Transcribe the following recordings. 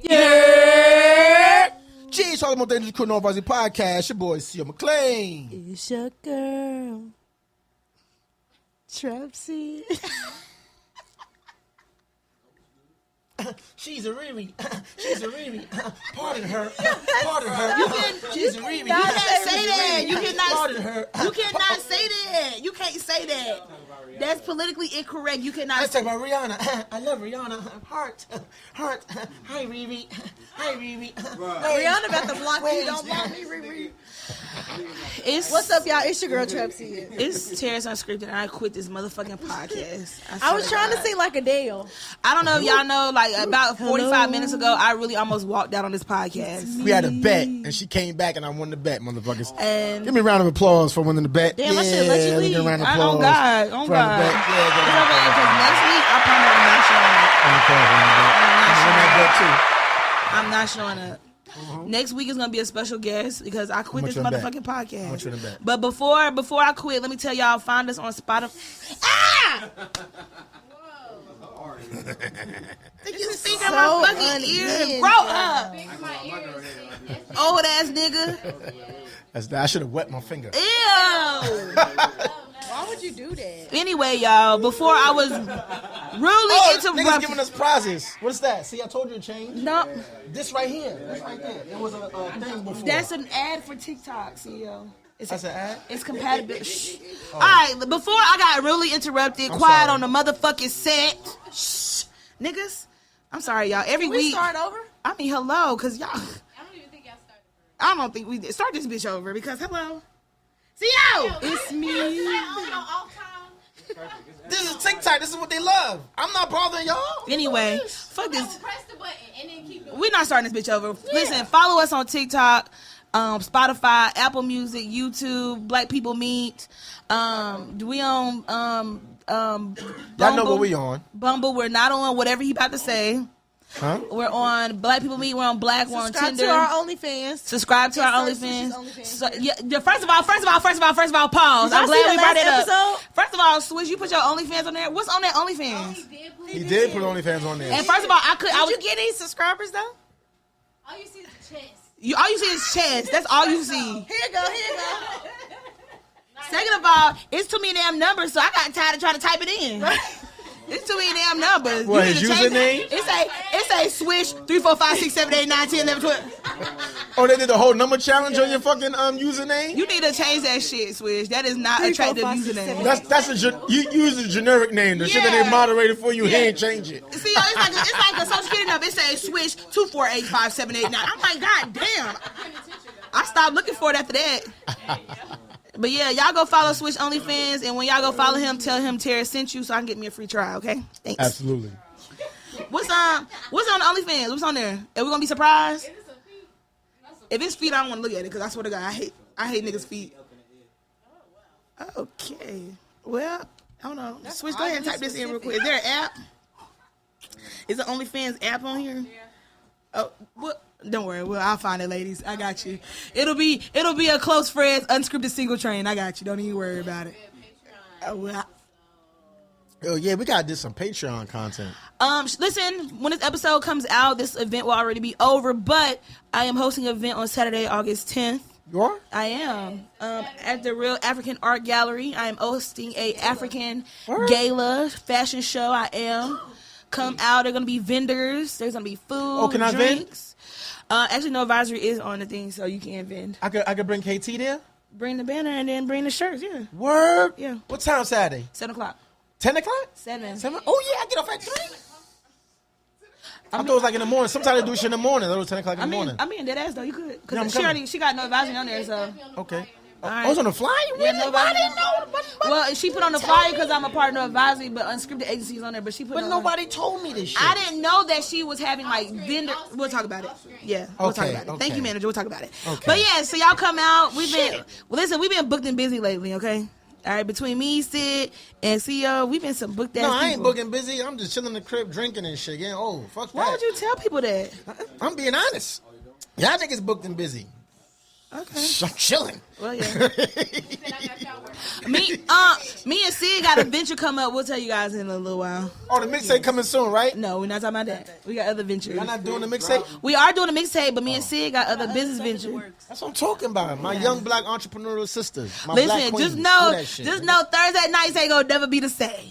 Yeah! Jeez, talking about things you couldn't know about the podcast. Your boy, C.O. McClain. It's your girl, Trapsy. She's a Riri. She's a Riri. Pardon her. Pardon her. She's a Riri. You can't say that. You cannot. Pardon her. You cannot say that. You can't say that. That's politically incorrect. You cannot. Let's talk about Rihanna. I love Rihanna. Heart. Hi, Riri. Hi, Riri. Rihanna about to block you. Don't block me, Riri. What's up, y'all? It's your girl, Trapsy. It's Terrence Unscripted, and I quit this motherfucking podcast. I was trying to sing like Adele. I don't know if y'all know, like about 45 minutes ago, I really almost walked out on this podcast. We had a bet, and she came back, and I won the bet, motherfuckers. And give me a round of applause for winning the bet. Damn, I should let you leave. Give me a round of Oh applause. God, oh God. Because next week I probably am not showing up. I'm not showing up. Next week is gonna be a special guest because I quit this motherfucking podcast. How much you in the bet? But before I quit, let me tell y'all, find us on Spotify. Ah! You think in my fucking ear? Grow up, old ass nigga. I should have wet my finger. Ew. Why would you do that? Anyway, y'all, before I was really interrupted. Niggas giving us prizes. What is that? See, I told you to change. No. This right here. This right there. It was a thing before. That's an ad for TikTok, CEO. That's an ad? It's compatible. Shh. All right, before I got really interrupted, quiet on the motherfucking set. Shh. Niggas, I'm sorry, y'all. Every week. We start over? I mean, hello, because y'all. I don't even think y'all started. I don't think we did. Start this bitch over because, hello. CEO! It's me. This is TikTok. This is what they love. I'm not bothering y'all. Anyway, fuck this. Press the button and then keep doing. We're not starting this bitch over. Listen, follow us on TikTok, Spotify, Apple Music, YouTube, Black People Meet. We on Bumble. Y'all know what we on. Bumble. We're not on whatever he about to say. Huh? We're on Black People Meet. We're on Black. We're on Tinder. Subscribe to our OnlyFans. Subscribe to our OnlyFans. So, yeah, first of all, pause. I'm glad we brought it up. First of all, Swizz, you put your OnlyFans on there. What's on that OnlyFans? He did put OnlyFans on there. And first of all, Did you get any subscribers though? All you see is the chest. All you see is chest. That's all you see. Here you go. Second of all, it's too many damn numbers, so I got tired of trying to type it in. It's too many damn numbers. What, his username? It's a Swish 3, 4, 5, 6, 7, 8, 9, 10, 11, 12. Oh, they did the whole number challenge on your fucking username? You need to change that shit, Swish. That is not attractive username. You use a generic name. The shit that they moderated for you, he ain't change it. See, it's like a social security number. It says Swish 2485789. I'm like, God damn. I stopped looking for it after that. But yeah, y'all go follow Swish OnlyFans, and when y'all go follow him, tell him Tara sent you so I can get me a free trial, okay? Thanks. Absolutely. What's on OnlyFans? What's on there? Are we gonna be surprised? If it's feet, I don't want to look at it because I swear to God, I hate niggas' feet. Okay. Well, I don't know. Switch. Go ahead and type this in real quick. Is there an app? Is the OnlyFans app on here? Yeah. Oh, what? Don't worry. Well, I'll find it, ladies. I got you. It'll be a close friends unscripted single train. I got you. Don't even worry about it. Oh yeah, we gotta do some Patreon content. Listen, when this episode comes out, this event will already be over. But I am hosting an event on Saturday, August 10th. You are? I am at the Real African Art Gallery. I am hosting a African gala fashion show. I am. Come out. There are gonna be vendors. There's gonna be food. Oh, can I drinks. Actually, no advisory is on the thing, so you can't vend. I could bring KT there. Bring the banner and then bring the shirts. Yeah. Word. Yeah. What time Saturday? 7:00. 10 o'clock? 7. Oh yeah, I get off at 3. I thought it was like in the morning. Sometimes they do shit in the morning. It was 10 o'clock in the morning. I mean, dead ass though. You could. Yeah, Because she got no advisory on there, so. Okay. Right. I was on the flyer? Really? Yeah, nobody. I didn't know. Well, she put on the flyer because I'm a partner of advisory, but unscripted agencies on there. But she put. But nobody told me this shit. I didn't know that she was having like vendor. We'll talk about it. Yeah, we'll talk about it. Okay. Thank you, manager. We'll talk about it. Okay. But yeah, so y'all come out. We've been booked and busy lately. Okay. All right, between me, Sid, and CEO, we've been some booked ass people. No, I ain't booking busy. I'm just chilling in the crib, drinking and shit. Getting old. Fuck that. Why would you tell people that? I'm being honest. Y'all niggas booked and busy. Okay. I'm chilling. Well, yeah. me and Sid got a venture come up. We'll tell you guys in a little while. Oh, the mixtape coming soon, right? No, we're not talking about that. We got other ventures. Y'all not doing the mixtape? We are doing a mixtape, but me and Sid got other business ventures. That's what I'm talking about. My young black entrepreneurial sisters. My black Listen, queens. just know, Do that shit, just man. know Thursday nights ain't gonna never be the same.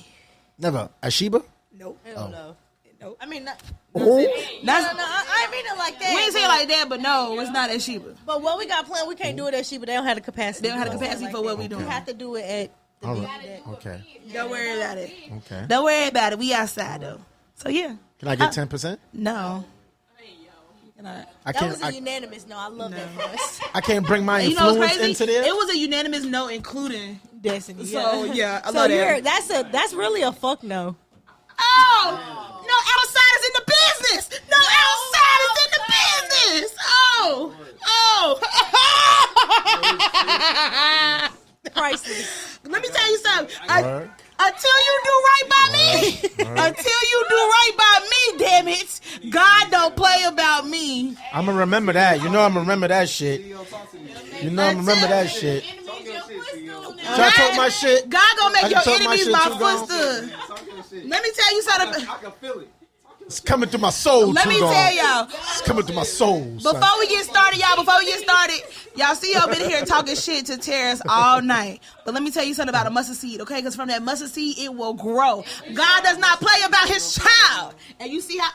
Never. Ashiba? Nope. Hell no. Nope. I mean, That's, I mean it like that. we ain't say it like that, but no, it's not at Sheba. But what we got planned, we can't do it at Sheba. They don't have the capacity. They don't have the capacity for what we doing. We have to do it at the All big right. deck. Okay. Don't worry about it. Okay. Don't worry about it. We outside though. So yeah. Can I get 10%? No. Can I? I That can't. was a unanimous no. I love that for us. I can't bring my You know what's influence crazy? into there. It was a unanimous no, including. Destiny. So yeah, I So love that. that's really a fuck no. Oh, no outsiders in the business. No outsiders in the business. Oh. Priceless. Let me tell you something. Word. Until you do right by me, until you do right by me, damn it, God don't play about me. I'm gonna remember that. You know I'm gonna remember that shit. You know I'm gonna remember that shit. Should I talk my shit? God gonna I make can your talk my enemies shit my too, Gon. footstool. Let me tell you something. I can feel it. It's coming through my soul. Let me Gon. tell y'all. It's coming through my soul. son. Before we get started, y'all see y'all been here talking shit to terrorists all night. But let me tell you something about a mustard seed, okay? Because from that mustard seed, it will grow. God does not play about his child. And you see how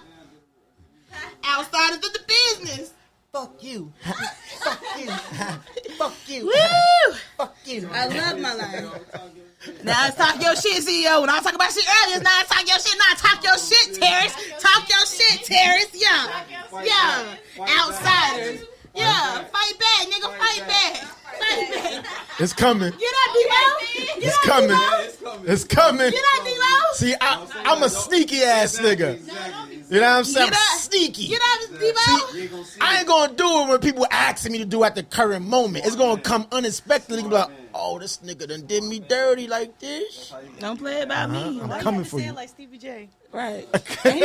outsiders of the business. Fuck you. Fuck you. Fuck you. Woo! Fuck you. I love my life. Now it's talk your shit, CEO. When I was talking about shit earlier, it's now talk your shit. Now talk your shit, terrorists. Talk your shit, terrorists. Yeah. Yeah. Outsiders. Yeah. Fight back, nigga. Fight back. Fight back. It's coming. Get up, D-Lo. It's coming. It's coming. Get up, D-Lo. See, I'm a sneaky ass nigga. You know what I'm saying? Get I'm up. sneaky. Get up, D-Lo. I ain't gonna do it when people asking me to do at the current moment. It's gonna come unexpectedly. Be like, oh, this nigga done did me dirty like this. Don't play about me. I'm coming for you. Like Stevie J. Right. And he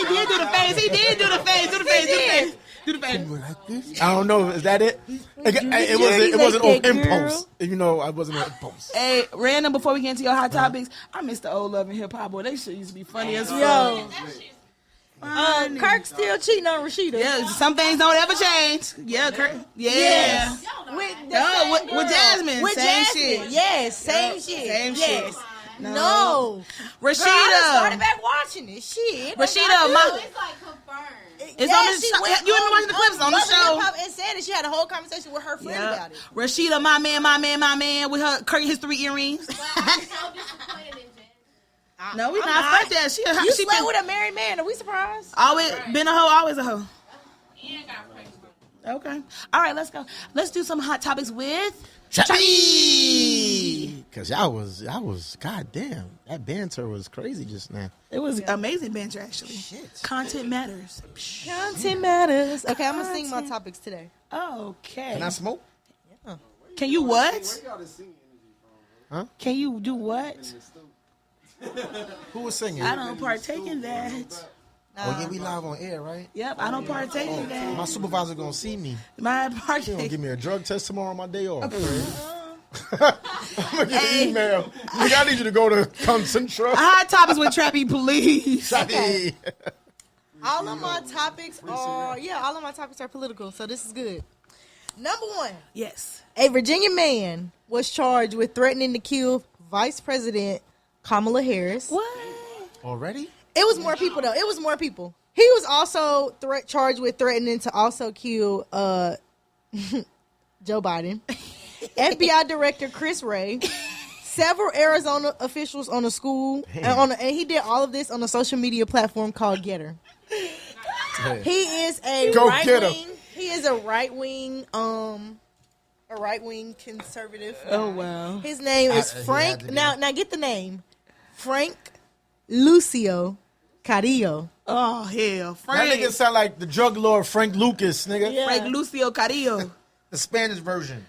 did do the face. He did do the face. Do the face. Do the face. Do the face. Like this? I don't know. Is that it? It wasn't on impulse. You know, I wasn't on impulse. Hey, random before we get into your hot topics, I miss the old love and hip hop. Boy, they shit used to be funny as fuck. Yo. Kirk still cheating on Rashida. Yeah, some things don't ever change. Yeah, Kirk. Yeah. With Jasmine. With same Jasmine. shit. Yes, same shit. Same yes. shit. No. Rashida. Girl, I started back watching this shit. Rashida, It's like confirmed. It's on the you ever watching the clips on the show? And said it. She had a whole conversation with her friend about it. Rashida, my man, with her his 3 earrings. I'm so disappointed in Jen. No, we not. Fuck that. She You slept been with a married man. Are we surprised? always been a hoe, always a hoe. Ian got pregnant. Okay. All right, let's go. Let's do some hot topics with Chappie! Because y'all was, goddamn, that banter was crazy just now. It was amazing banter, actually. Shit. Content matters. Content matters. Okay, I'm going to sing my topics today. Okay. Can I smoke? Can you what? Where y'all the singing energy from? Huh? Can you do what? Who was singing? I don't partake in that. Oh, yeah, we live on air, right? Yep, I don't partake in My that. supervisor gonna see me. My She gonna partake. give me a drug test tomorrow on my day off. I'm gonna get an email. Nigga, I need you to go to Concentra. Hot topics with Trappy, please. Chappie. All of my topics are political, so this is good. Number 1. Yes. A Virginia man was charged with threatening to kill Vice President Kamala Harris. What? Already? It was more people, though. It was more people. He was also charged with threatening to also kill Joe Biden. FBI Director Chris Wray, several Arizona officials on a school, and he did all of this on a social media platform called Getter. He is a Go right get him. wing. He is a right wing conservative. Oh, wow. His name is he had Frank. to be. Now get the name, Frank Lucio Carrillo. Oh, hell. That nigga Frank. sound like the drug lord Frank Lucas, nigga. Yeah. Frank Lucio Carrillo. The Spanish version.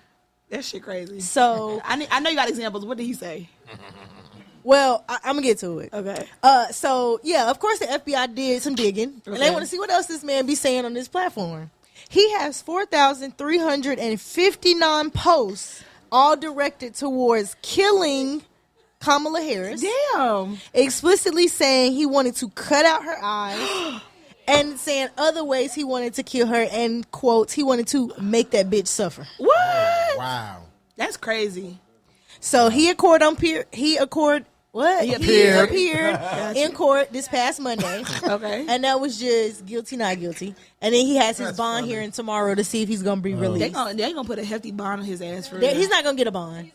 That shit crazy. So, I know you got examples. What did he say? well, I'm gonna get to it. Okay. So yeah, of course the FBI did some digging, and they want to see what else this man be saying on this platform. He has 4,359 posts, all directed towards killing Kamala Harris. Damn. Explicitly saying he wanted to cut out her eyes and saying other ways he wanted to kill her, and quotes, he wanted to make that bitch suffer. What? Wow. That's crazy. So he appeared in court this past Monday. Okay. And that was just guilty, not guilty. And then he has his bond hearing tomorrow to see if he's going to be released. They gonna put a hefty bond on his ass for He's not going to get a bond.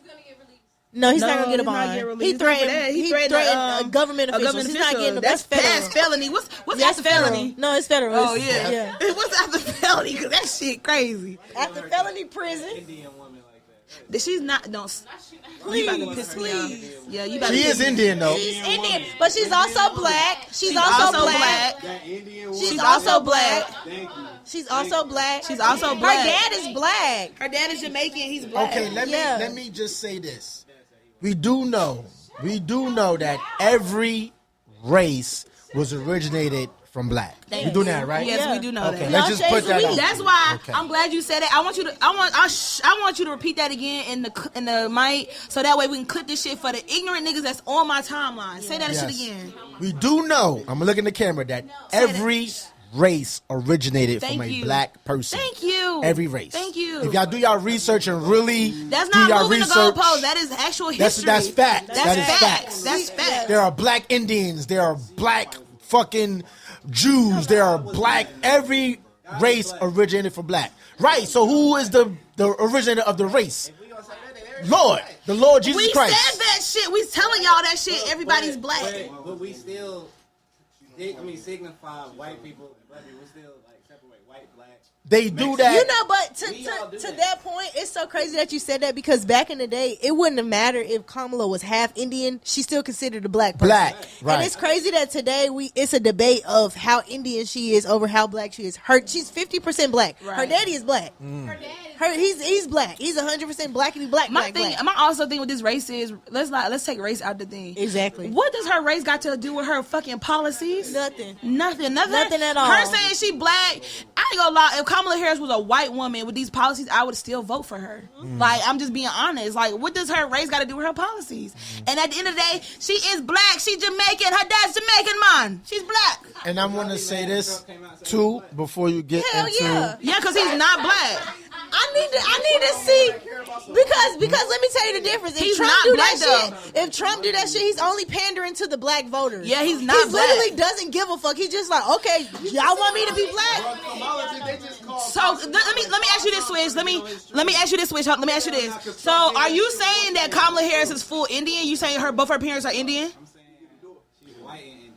No, he's not going to get a bond. He threatened a government official. He's not getting that's federal. past felony. What's That's after felony? federal. No, it's federal. Oh, It's- yeah. What's after felony? Because that shit crazy. After felony prison. Indian woman like that. She's not. Don't. You about to piss me off. Yeah, you about She to is Indian though. She's Indian, but she's also black. She's also black. That Indian woman. She's also black. Thank you. She's also black. She's also black. Her dad is black. Her dad is Jamaican. He's black. Okay, Yeah. let me just say this. We do know that every race was originated from black. You do that, right? Yes, Yeah. we do know Okay, that. let's just put that out. That's why Okay. I'm glad you said it. I want you to. I want you to repeat that again in the mic, so that way we can clip this shit for the ignorant niggas that's on my timeline. Say that Yes. shit again. We do know, I'm gonna look in the camera, that every race originated from Thank a you. black person. Thank you. Every race. Thank you. If y'all do y'all research and really That's do not y'all moving research, the goalpost. That is actual history. that's fact. That's That is facts. facts. That's facts. There are black Indians. There are black fucking Jews. There are black. Every race originated from black. Right. So who is the originator of the race? Lord, the Lord Jesus We Christ. said that shit. We telling y'all that shit. Everybody's black. But we still, signify white people and black people. We still like separate white, black. They do that. You know, but We all do to that. that point, it's so crazy that you said that, because back in the day, it wouldn't have mattered if Kamala was half Indian. She's still considered a black person. Black, right. And it's crazy that today it's a debate of how Indian she is over how black she is. She's 50% black. Her Right. daddy is black. He's black. He's 100% blackity black. My black. also thing with this race is let's take race out the thing. Exactly. What does her race got to do with her fucking policies? Nothing. Nothing at all. Her saying she black, I ain't gonna lie. If Kamala Harris was a white woman with these policies, I would still vote for her. Like, I'm just being honest. Like, what does her race got to do with her policies? And at the end of the day, she is black. She's Jamaican. Her dad's Jamaican, man. She's black. And I'm gonna say this too before you get Hell into. yeah. Yeah, because he's not black. I need to see, because let me tell you the difference. If He's Trump not do black, that shit, if Trump do that shit, he's only pandering to the black voters. Yeah, he's not He black. literally doesn't give a fuck. He's just like, okay, y'all want me to be black? So let me ask you this, Switch. Let me ask you this, Switch. Let me ask you this. So are you saying that Kamala Harris is full Indian? You saying both her parents are Indian? She's white and Indian.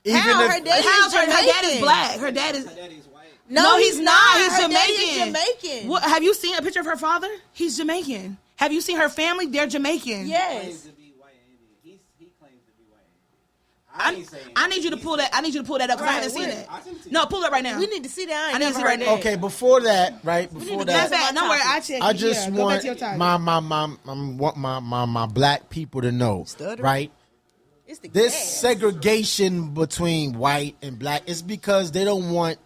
Even How? if- Her dad How's is her dad is Jamaican. black? Her dad is. Daddy's white. No, he's not. He's Her daddy is Jamaican. Jamaican. What, have you seen a picture of her father? He's Jamaican. Have you seen her family? They're Jamaican. Claims Yes. to be white and Indian. He claims to be white and Indian. I ain't saying. I need you to pull that. I need you to pull that up because I haven't seen Right, it. I'll send it to you. No, pull it right now. We need to see that. I need to see right that. now. Okay, before that, right? Before Matter that, of fact, don't worry. I check. I just Go back want to your topic. my black people to know, Stutter. right? It's the This gas. segregation between white and black is because they don't want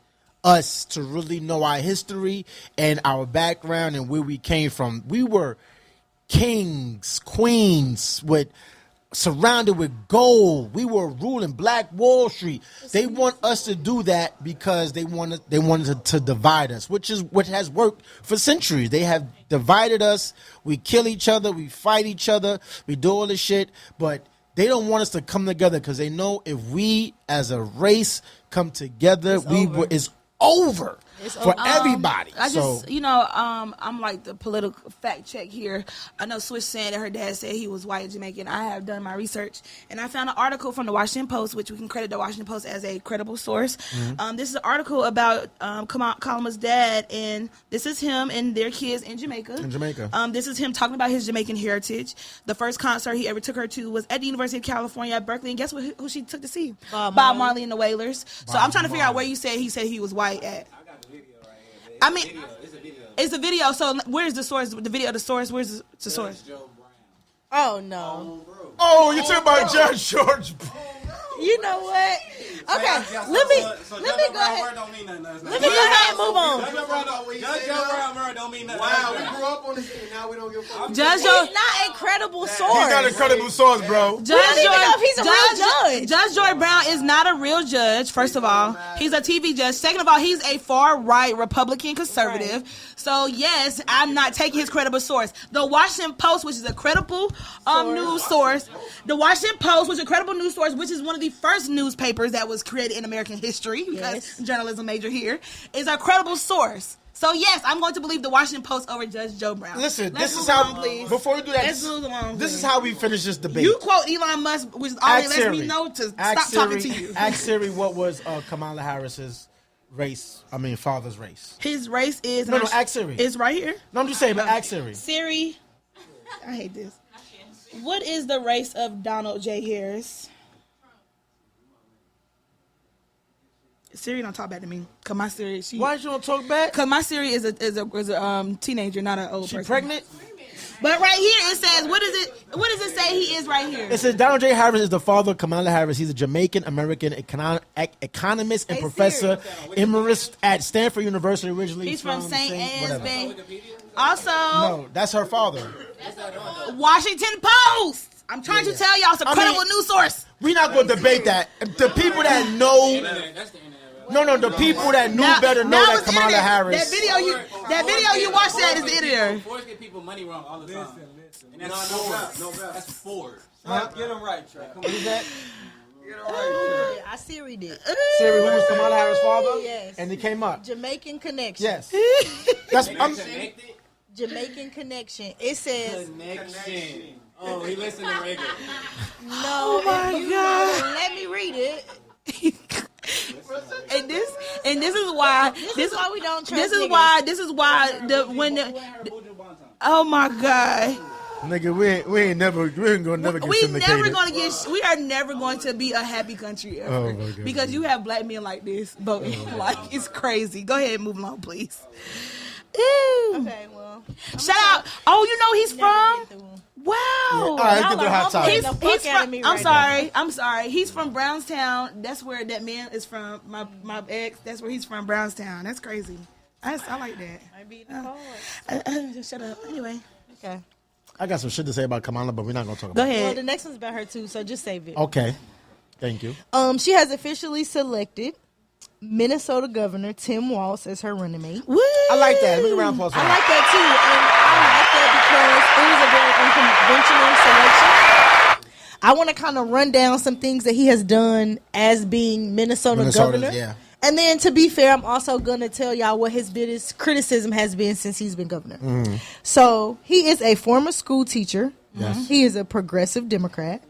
us to really know our history and our background and where we came from. We were kings, queens, surrounded with gold. We were ruling Black Wall Street. They want us to do that because they wanted to divide us, which has worked for centuries. They have divided us. We kill each other. We fight each other. We do all this shit, but they don't want us to come together because they know if we as a race come together, it's over for everybody. I So just, I'm like the political fact check here. I know Swish saying that her dad said he was white and Jamaican. I have done my research, and I found an article from the Washington Post, which we can credit the Washington Post as a credible source. This is an article about Kamala's dad, and this is him and their kids in Jamaica. This is him talking about his Jamaican heritage. The first concert he ever took her to was at the University of California at Berkeley, and guess who she took to see? Bob Marley and the Wailers. So I'm trying to figure out where you said he was white at. I got the video right here. I mean, It's a video. it's a video. So where's the source? The video, the source. Where's the source? Joe Brown. Oh no. oh, you talking about Judge George? You know what? Okay, let me go ahead. Don't mean nothing. Let me go ahead ahead, move on. Judge Joe Brown murder don't mean nothing. Wow, we grew up on this and now we don't give a fuck. Judge He's Joe. not a credible source. He's not a credible source, bro. Judge don't even Joy, know if he's a real judge. Judge Joy Brown is not a real judge, first of all. He's a TV judge. Second of all, he's a far-right Republican conservative. Right. So, yes, I'm not taking his credible source. The Washington Post, which is a credible news source. The Washington Post, which is a credible news source, which is one of the first newspapers that was created in American history, because journalism major here, is a credible source. So, yes, I'm going to believe the Washington Post over Judge Joe Brown. Listen, Let's this is move how. on, please. Before we do that, Let's move on, this please. is how we finish this debate. You quote Elon Musk, which already lets me know to stop talking to you. Ask Siri what was Kamala Harris's race. I mean, father's race. His race is... No, ask Siri. It's right here. No, I'm just saying, but ask Siri. Siri, I hate this. What is the race of Donald J. Harris? Siri don't talk back to me. Cause my Siri, Why you don't talk back? Cause my Siri is a teenager, not an old She person. pregnant? But right here it says, what does it say he is right here? It says Donald J. Harris is the father of Kamala Harris. He's a Jamaican-American economist and professor emeritus at Stanford University. Originally, He's from St. Anne's whatever. Bay. Also, No, that's her father. Washington Post. I'm trying to tell y'all, it's a credible news source. We're not going to debate that. The people that know, That's the internet. the people that knew better know now that it's Kamala internet. Harris. That video you watched that is the editor. Force get people money wrong all the time. Listen. And that's Ford. That's Ford. Get him right, Trap. What is that? Get him right, I Siri did. Siri, who was Kamala Harris' father? Yes. And it came up. Jamaican connection. Yes. That's Connected? Jamaican connection. It says Connection. Oh, he listened to reggae. no. Oh God. Let me read it. and this is why This is why we don't trust. this is niggas. why oh my God. Nigga, we ain't gonna never get syndicated. We are never going to be a happy country ever. Oh, my God. Because you have black men like this voting. Like, it's crazy. Go ahead and move along, please. Ew. Okay, well. Shout out. Oh, you know he's Never from? get through 'em. Wow. All right, let's get to the hot topic. He's- He's fuck out of from, me I'm right sorry. I'm sorry. He's from Brownstown. That's where that man is from. My ex. That's where he's from. Brownstown. That's crazy. I like that. Might be the cause. Shut up. Anyway, Okay. I got some shit to say about Kamala, but we're not gonna talk go about it. Well, ahead. the next one's about her too, so just save it. Okay. Thank you. She has officially selected Minnesota Governor Tim Walz as her running mate. Woo! I like that. Look around for us. I like that too, and I like that because it was a very unconventional selection. I want to kind of run down some things that he has done as being Minnesota governor. Yeah. And then, to be fair, I'm also going to tell y'all what his biggest criticism has been since he's been governor. Mm-hmm. So, he is a former school teacher. Yes. He is a progressive Democrat.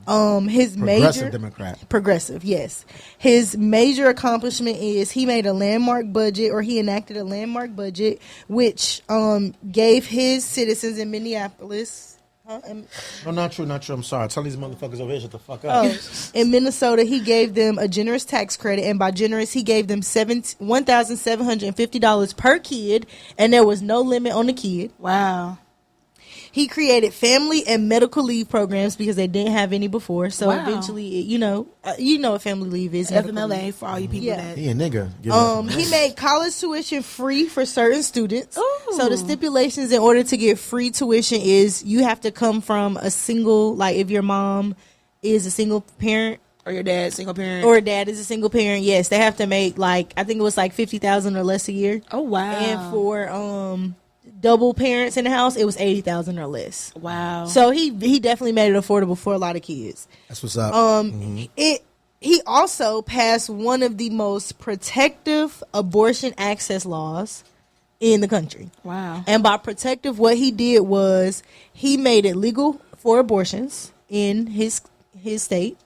His Progressive Democrat. Progressive, yes. His major accomplishment is he made a landmark budget, or he enacted a landmark budget, which gave his citizens in Minneapolis... No, not true. I'm sorry. Tell these motherfuckers over here, shut the fuck up. in Minnesota, he gave them a generous tax credit, and by generous, he gave them $1,750 per kid, and there was no limit on the kid. Wow. He created family and medical leave programs because they didn't have any before. So Wow. eventually, you know what family leave is. medical leave. FMLA for all you people Yeah. that. He a nigga. He made college tuition free for certain students. Ooh. So the stipulations in order to get free tuition is you have to come from a single, like if your mom is a single parent Or your dad, single parent. or dad is a single parent, yes, they have to make I think it was $50,000 or less a year. oh, wow. And for double parents in the house, it was $80,000 or less. wow. So he definitely made it affordable for a lot of kids. That's what's up. He also passed one of the most protective abortion access laws in the country. wow. And by protective, what he did was he made it legal for abortions in his state.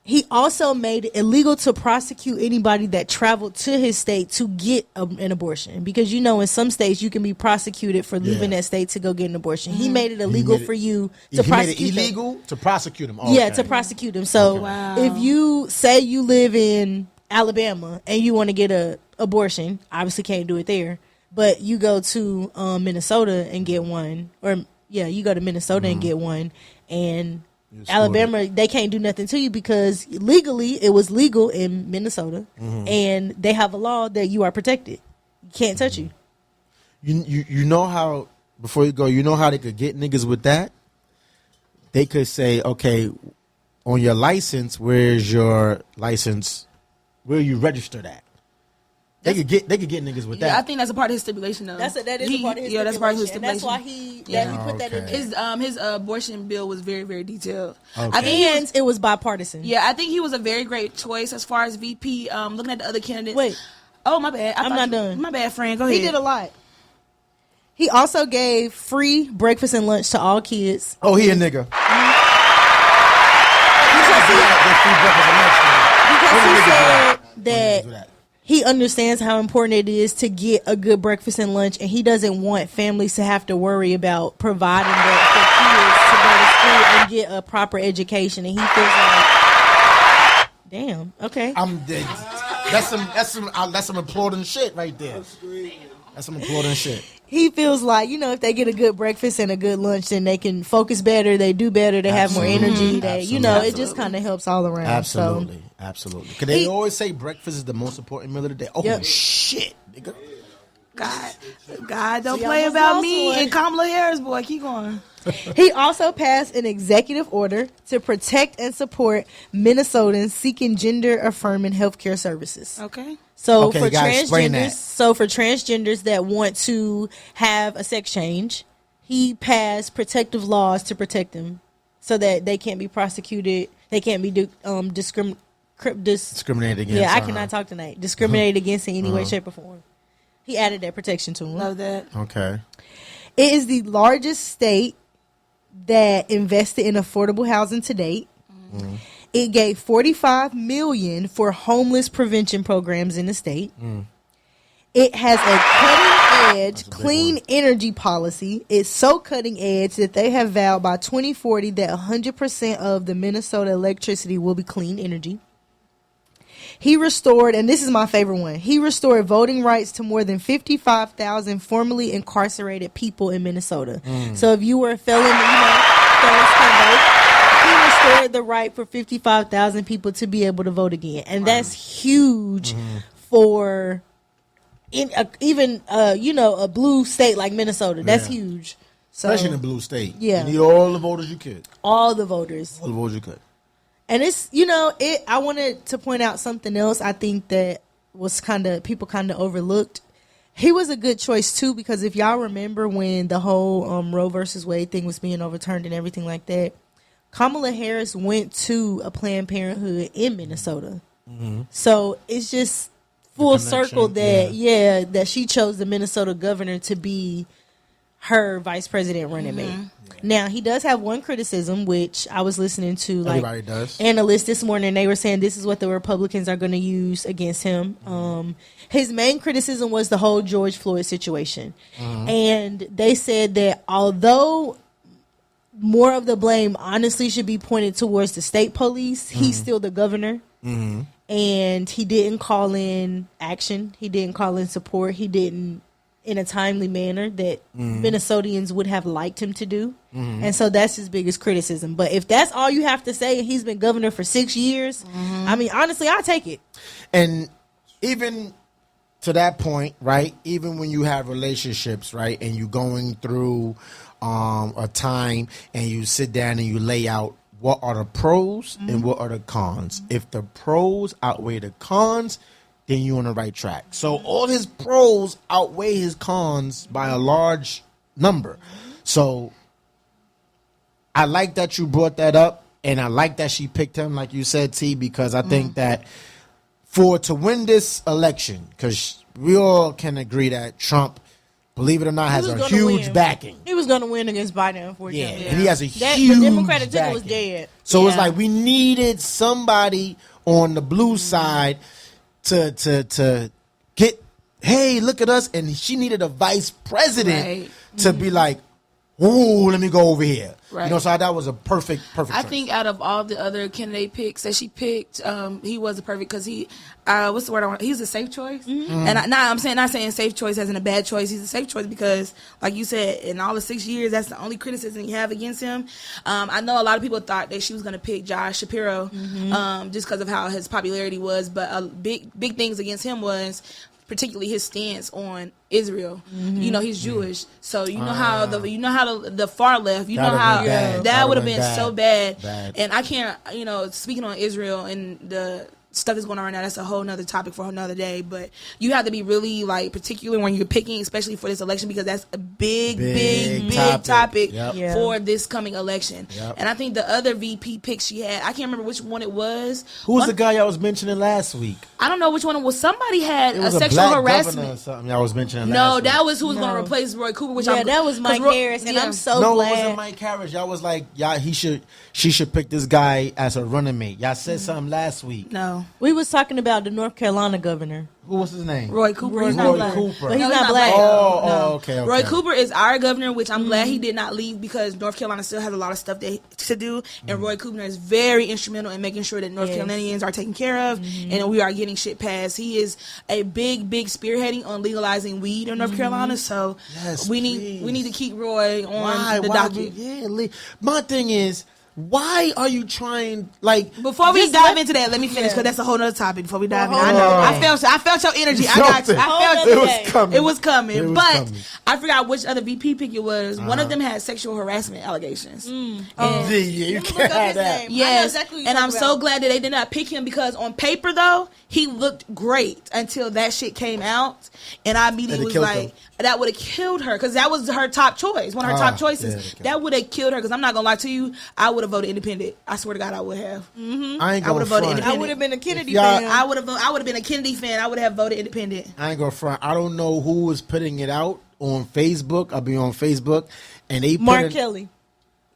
He also made it illegal to prosecute anybody that traveled to his state to get an abortion. Because, in some states you can be prosecuted for leaving that state to go get an abortion. He made it illegal for you to prosecute He made it illegal to prosecute him. Yeah, to prosecute him. So Wow. if you say you live in Alabama and you want to get a abortion, obviously can't do it there. But you go to Minnesota and get one. You go to Minnesota and get one. And Alabama, they can't do nothing to you because legally it was legal in Minnesota, and they have a law that you are protected. can't touch you. You know how, before you go, you know how they could get niggas with that? They could say, okay, on your license, where's your license? Where you registered at? They could get niggas with that. Yeah, I think that's a part of his stipulation, though. That is a part of his stipulation. Yeah, that's part of his stipulation. And that's why he put that in there. His abortion bill was very, very detailed. Okay. I think It was bipartisan. Yeah, I think he was a very great choice as far as VP. Looking at the other candidates. Wait. Oh, my bad. I'm not done. My bad, friend. Go ahead. He did a lot. He also gave free breakfast and lunch to all kids. Oh, he a nigga. Because he said that he understands how important it is to get a good breakfast and lunch, and he doesn't want families to have to worry about providing that for kids to go to school and get a proper education. And he feels like, damn, okay. I'm dead. That's some applauding shit right there. That's some applauding shit. He feels like, if they get a good breakfast and a good lunch, then they can focus better, they do better, they have more energy. They, it just kind of helps all around. Absolutely. So. Absolutely. Because they always say breakfast is the most important meal of the day. Oh, shit, nigga. God, don't play about me and Kamala Harris, boy. Keep going. He also passed an executive order to protect and support Minnesotans seeking gender-affirming healthcare services. Okay. So for transgenders that want to have a sex change, he passed protective laws to protect them, so that they can't be prosecuted. They can't be discriminated against. Yeah, I cannot talk tonight. Discriminated against in any way, shape, or form. He added that protection to him. Love that. Okay. It is the largest state that invested in affordable housing to date. Mm-hmm. It gave $45 million for homeless prevention programs in the state. Mm. It has a cutting-edge clean energy policy. It's so cutting edge that they have vowed by 2040 that 100% of the Minnesota electricity will be clean energy. He restored, and this is my favorite one, he restored voting rights to more than 55,000 formerly incarcerated people in Minnesota. Mm. So if you were a felon, felons can vote. He restored the right for 55,000 people to be able to vote again. And that's huge for a blue state like Minnesota. That's huge. So, especially in a blue state. Yeah. You need all the voters you could. All the voters. All the voters you could. And it's, I wanted to point out something else I think that was people overlooked. He was a good choice too, because if y'all remember when the whole Roe versus Wade thing was being overturned and everything like that, Kamala Harris went to a Planned Parenthood in Minnesota. Mm-hmm. So it's just full circle that, that she chose the Minnesota governor to be her vice president running mate. Now, he does have one criticism, which I was listening to analysts this morning, and they were saying this is what the Republicans are going to use against him. His main criticism was the whole George Floyd situation. And they said that although more of the blame honestly should be pointed towards the state police, he's still the governor. And he didn't call in action. He didn't call in support. He didn't in a timely manner that Minnesotans would have liked him to do. And so that's his biggest criticism. But if that's all you have to say, and he's been governor for 6 years, I mean, honestly, I'll take it. And even to that point, right, even when you have relationships, right, and you're going through a time and you sit down and you lay out what are the pros and what are the cons. If the pros outweigh the cons, then you're on the right track. So all his pros outweigh his cons by a large number. So I like that you brought that up, and I like that she picked him, like you said, T, because I think that to win this election, because we all can agree that Trump, believe it or not, has a huge backing. He was going to win against Biden, unfortunately. Yeah, and he has a huge the Democratic ticket backing. was dead. So it's like we needed somebody on the blue side to get, hey, look at us. And she needed a vice president to be like, ooh, let me go over here. Right. So that was a perfect I choice. think out of all the other candidate picks that she picked, he was a perfect, because he, what's the word I want? He's a safe choice. And I'm not saying safe choice as in a bad choice. He's a safe choice because, like you said, in all the 6 years, that's the only criticism you have against him. I know a lot of people thought that she was going to pick Josh Shapiro just because of how his popularity was, but big things against him was particularly his stance on Israel. You know, he's Jewish, so you know how the far left. You know That'd how been bad. that would have That'd been been so bad. bad. And I can't, you know, speaking on Israel and the stuff that's going on right now, that's a whole nother topic for another day. But you have to be really like particular when you're picking, especially for this election, because that's a big topic Yep. for this coming election. Yep. And I think the other VP pick she had, I can't remember which one it was. Who was the guy I was mentioning last week? I don't know which one it was. Somebody had It a was a sexual black governor or harassment. something I was mentioning No, last week. that was who was going No. to replace Roy Cooper. Which Yeah, that was Mike Harris, and I'm so No, glad. it wasn't Mike Harris. Y'all was like, she should pick this guy as her running mate. Y'all said something last week. No, We was talking about the North Carolina governor. Who was his name? Roy Cooper. He's Roy not black. Cooper. But he's No, not black. Oh, okay. Roy Cooper is our governor, which I'm glad he did not leave, because North Carolina still has a lot of stuff to do, and Roy Cooper is very instrumental in making sure that North Yes. Carolinians are taken care of, and we are getting shit passed. He is a big spearheading on legalizing weed in North Carolina, so Yes, we please. need to keep Roy on the Why? docket. My thing is, why are you trying, like... Before we Just dive let- into that, let me finish, because that's a whole nother topic. Before we dive in, Well, I hold know on. I felt your energy. I got you. I Hold felt on. It was Okay. coming. It was coming, It was but coming. I forgot which other VP pick it was. One of them had sexual harassment allegations. Yeah, you Let me can't look up have his that. name. I know Yes, exactly what you're and I'm talking so about. glad that they did not pick him, because on paper though he looked great until that shit came out, and I immediately was killed like, him. that would have killed her, because that was her top choice, one of her top choices. yeah, That would have killed her, because I'm not gonna lie to you, I would have voted independent. I swear to God, I would have. I ain't I gonna would've voted front. independent. I would have been a Kennedy Y'all- fan. I would have been a Kennedy fan. I would have voted independent. I ain't gonna front. I don't know who was putting it out on Facebook. I'll be on Facebook, and they Mark put it, Kelly.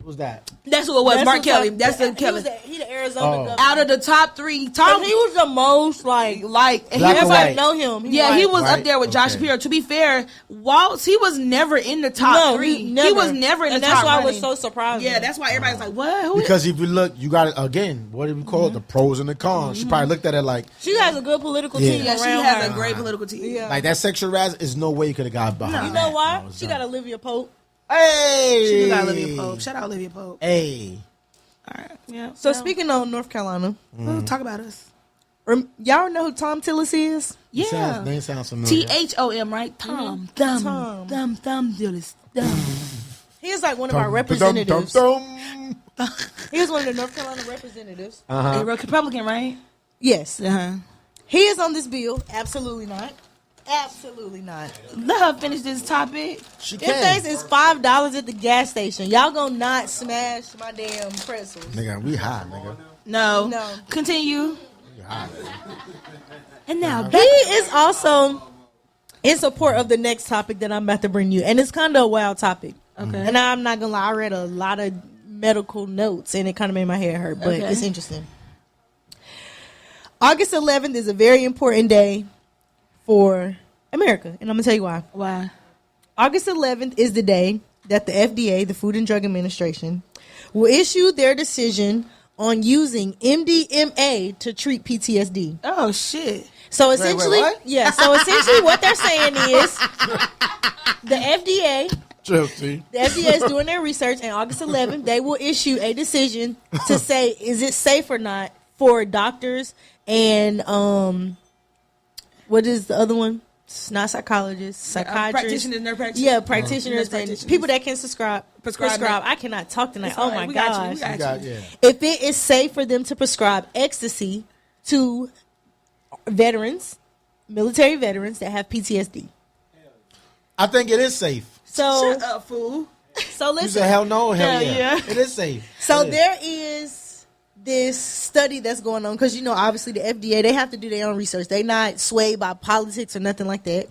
Who's that? That's who it was. That's Mark who Kelly. talk- That's the he Kelly. was he the Arizona Oh. governor. Out of the top three, But Tom, he was the most like like Black and everybody white. know him. yeah, he was Right, up there with Josh okay. Shapiro. To be fair, Waltz, he was never in the top three. He was never in and the that's top why running. it was so surprising. Yeah, that's why everybody's like, what? Who is Because if you look, you got it again. What do we call it? The pros and the cons. She probably looked at it like she has a good political Yeah. team Yeah, she around has her. a great political team. Yeah. that sexual harassment is no way you could have got behind. You know that. why? No, it's She not. got Olivia Pope. Hey, She do got Olivia Pope. Shout out Olivia Pope. Hey, All right. Yeah. So well, speaking of North Carolina, well, talk about us. y'all know who Tom Tillis is? Yeah. name sounds familiar. THOM, right? Tom. Thumb. Tom. Thumb. Dillis. Thumb. He is like one of our Dum, representatives. dum, dum, He is one of the North Carolina representatives. A Republican, right? Yes. Uh-huh. He is on this bill. Absolutely not. Absolutely not. Let her finish this topic. She This can. thing is $5 at the gas station. Y'all gonna not smash my damn pretzels. Nigga, we high, nigga. No. No. Continue. We high. And now He back. is also in support of the next topic that I'm about to bring you. And it's kind of a wild topic. Okay. And I'm not gonna lie, I read a lot of medical notes and it kind of made my head hurt, but Okay. it's interesting. August 11th is a very important day for America, and I'm gonna tell you why. Why? August 11th is the day that the FDA, the Food and Drug Administration, will issue their decision on using MDMA to treat PTSD. Oh shit. So essentially, what? yeah. So essentially, what they're saying is the FDA is doing their research, and August 11th they will issue a decision to say is it safe or not for doctors and what is the other one? It's not psychologists, psychiatrists, Practitioners, nurse practitioners. yeah, practitioners Nurse and practitioners. people that can prescribe. it. I cannot talk tonight. It's Oh all right. my We got you. We gosh! got you. Yeah. If it is safe for them to prescribe ecstasy to veterans, military veterans that have PTSD. I think it is safe. So, Shut up, fool. so You listen. said hell no, hell Hell yeah. yeah. It is safe. So It is. there is this study that's going on because obviously the FDA, they have to do their own research. They not swayed by politics or nothing like that.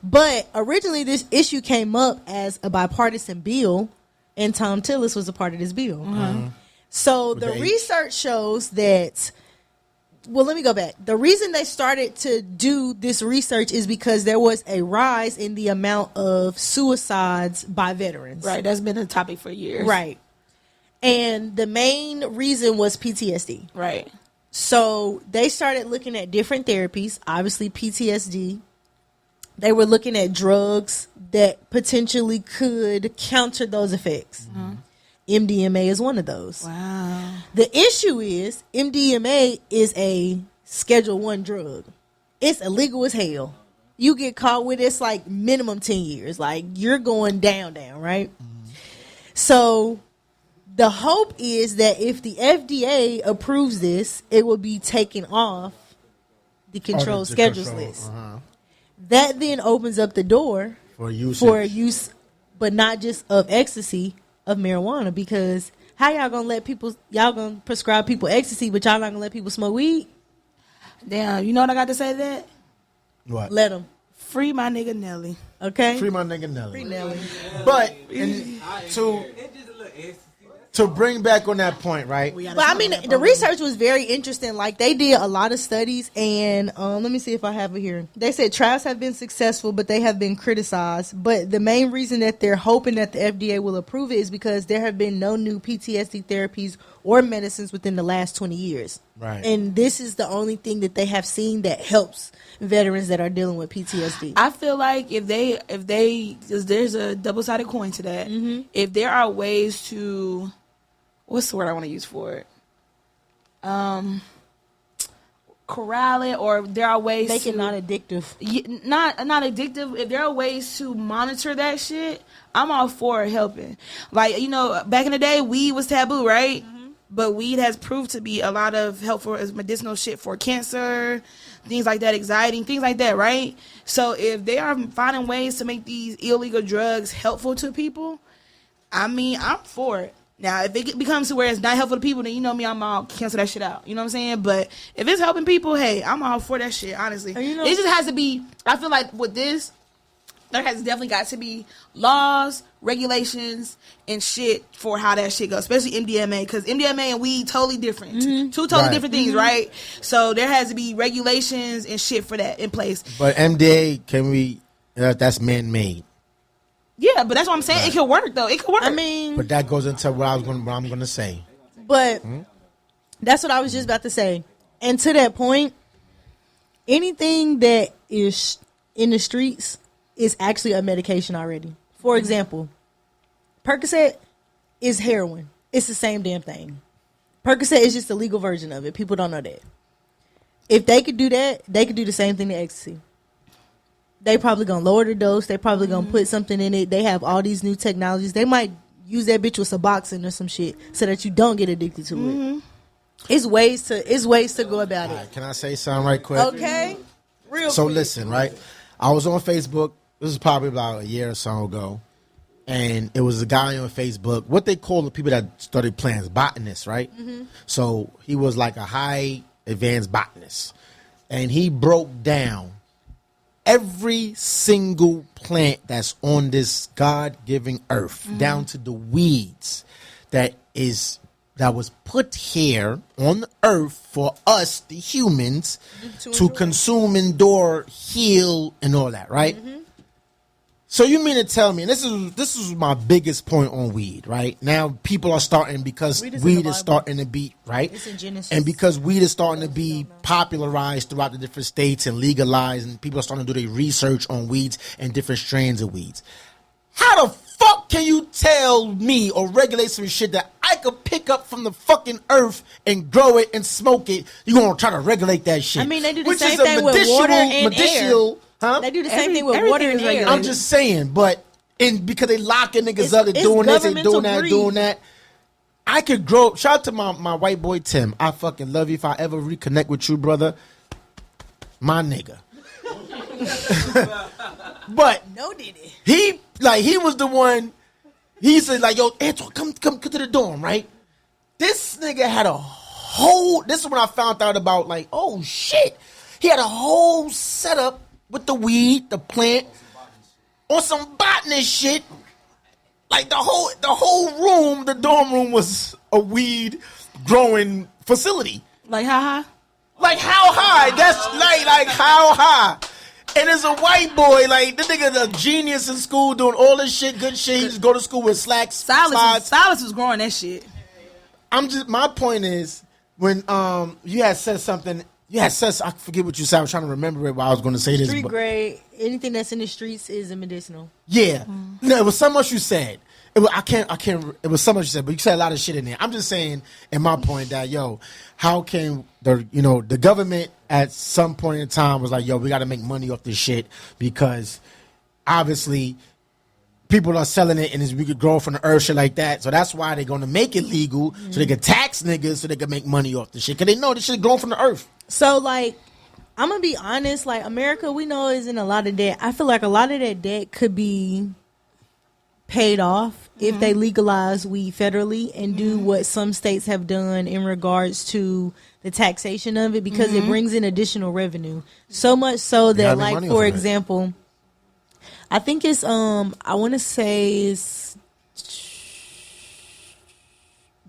But originally this issue came up as a bipartisan bill, and Tom Tillis was a part of this bill. So the the H. research shows that. Well, let me go back. The reason they started to do this research is because there was a rise in the amount of suicides by veterans. Right, that's been a topic for years. Right. And the main reason was PTSD. Right. So they started looking at different therapies, obviously PTSD. They were looking at drugs that potentially could counter those effects. MDMA is one of those. Wow. The issue is MDMA is a Schedule 1 drug. It's illegal as hell. you get caught with, it's like minimum 10 years. Like, you're going down, right? So the hope is that if the FDA approves this, it will be taken off the controlled schedules list. That then opens up the door For use, but not just of ecstasy, of marijuana. Because how y'all gonna prescribe people ecstasy, but y'all not gonna let people smoke weed? Damn, you know what I got to say to that? what? Let them. Free my nigga Nelly. Okay? Free my nigga Nelly. Free Nelly. But to bring back on that point, right? But I mean, the research was very interesting. Like, they did a lot of studies, and let me see if I have it here. They said trials have been successful, but they have been criticized. But the main reason that they're hoping that the FDA will approve it is because there have been no new PTSD therapies or medicines within the last 20 years. Right. And this is the only thing that they have seen that helps veterans that are dealing with PTSD. I feel like if they, because there's a double-sided coin to that. If there are ways to, what's the word I want to use for it? Corral it, or there are ways Make to it not addictive. not addictive. If there are ways to monitor that shit, I'm all for helping. Like, you know, back in the day, weed was taboo, right? But weed has proved to be a lot of helpful as medicinal shit for cancer, things like that, anxiety, things like that, right? So if they are finding ways to make these illegal drugs helpful to people, I mean, I'm for it. Now, if it becomes to where it's not helpful to people, then you know me, I'm all cancel that shit out. You know what I'm saying? But if it's helping people, hey, I'm all for that shit, honestly. You know, it just has to be, I feel like with this, there has definitely got to be laws, regulations, and shit for how that shit goes, especially MDMA, because MDMA and weed totally different. Two totally different things, right? So there has to be regulations and shit for that in place. But MDA, that's man-made. Yeah, but that's what I'm saying. It could work, though. It could work. I mean, But that goes into what I'm going to say. but that's what I was just about to say. And to that point, anything that is in the streets is actually a medication already. For example, Percocet is heroin. It's the same damn thing. Percocet is just a legal version of it. People don't know that. If they could do that, they could do the same thing to ecstasy. They probably gonna lower the dose. They probably gonna put something in it. They have all these new technologies. They might use that bitch with Suboxone or some shit so that you don't get addicted to it. It's ways to go about All it. right, can I say something right quick? Okay, real. So quick. listen, right? I was on Facebook. This is probably about a year or so ago, and it was a guy on Facebook. What they call the people that study plants, botanists, right? So he was like a high advanced botanist, and he broke down every single plant that's on this God-given earth, down to the weeds that was put here on the earth for us, the humans, to consume, endure, heal, and all that, right? So you mean to tell me, and this is my biggest point on weed, right? Now people are starting, because weed is starting to be, right? It's in Genesis. And because weed is starting to be popularized throughout the different states and legalized, and people are starting to do their research on weeds and different strains of weeds. How the fuck can you tell me or regulate some shit that I could pick up from the fucking earth and grow it and smoke it? You gonna try to regulate that shit? I mean, they do the Which same is a thing with water and medicinal, air. huh? They do the same thing with everything water is and air. regulated. I'm just saying, but because they locking niggas It's- up, they it's doing this, they governmental doing that, greed. doing that. I could grow. Shout out to my white boy Tim. I fucking love you. If I ever reconnect with you, brother, my nigga. But No, did it? he was the one. He said like, "Yo, Antoine, come to the dorm, right?" This nigga had a whole. This is when I found out about, like, oh shit. He had a whole setup with the weed, the plant, on some botanist shit. Like the whole room, the dorm room was a weed growing facility. Like, haha. Like how high? That's like how high? And as a white boy, like, the nigga a genius in school doing all this shit, good shit. He just go to school with slacks. slides. Silas was growing that shit. My point is, when you had said something, I forget what you said. I was trying to remember it while I was going to say this. Street but- grade, anything that's in the streets is a medicinal. Yeah. No, it was so much you said. I can't. It was so much you said, but you said a lot of shit in there. I'm just saying, in my point, that how can the government at some point in time was like, yo, we got to make money off this shit because obviously people are selling it and we could grow from the earth, shit like that. So that's why they're going to make it legal so they can tax niggas so they can make money off the shit because they know this shit grown from the earth. So, like, I'm going to be honest. Like, America, we know is in a lot of debt. I feel like a lot of that debt could be paid off if they legalize weed federally and do what some states have done in regards to the taxation of it because it brings in additional revenue. So much so that, like, for example, I think it's, I want to say it's,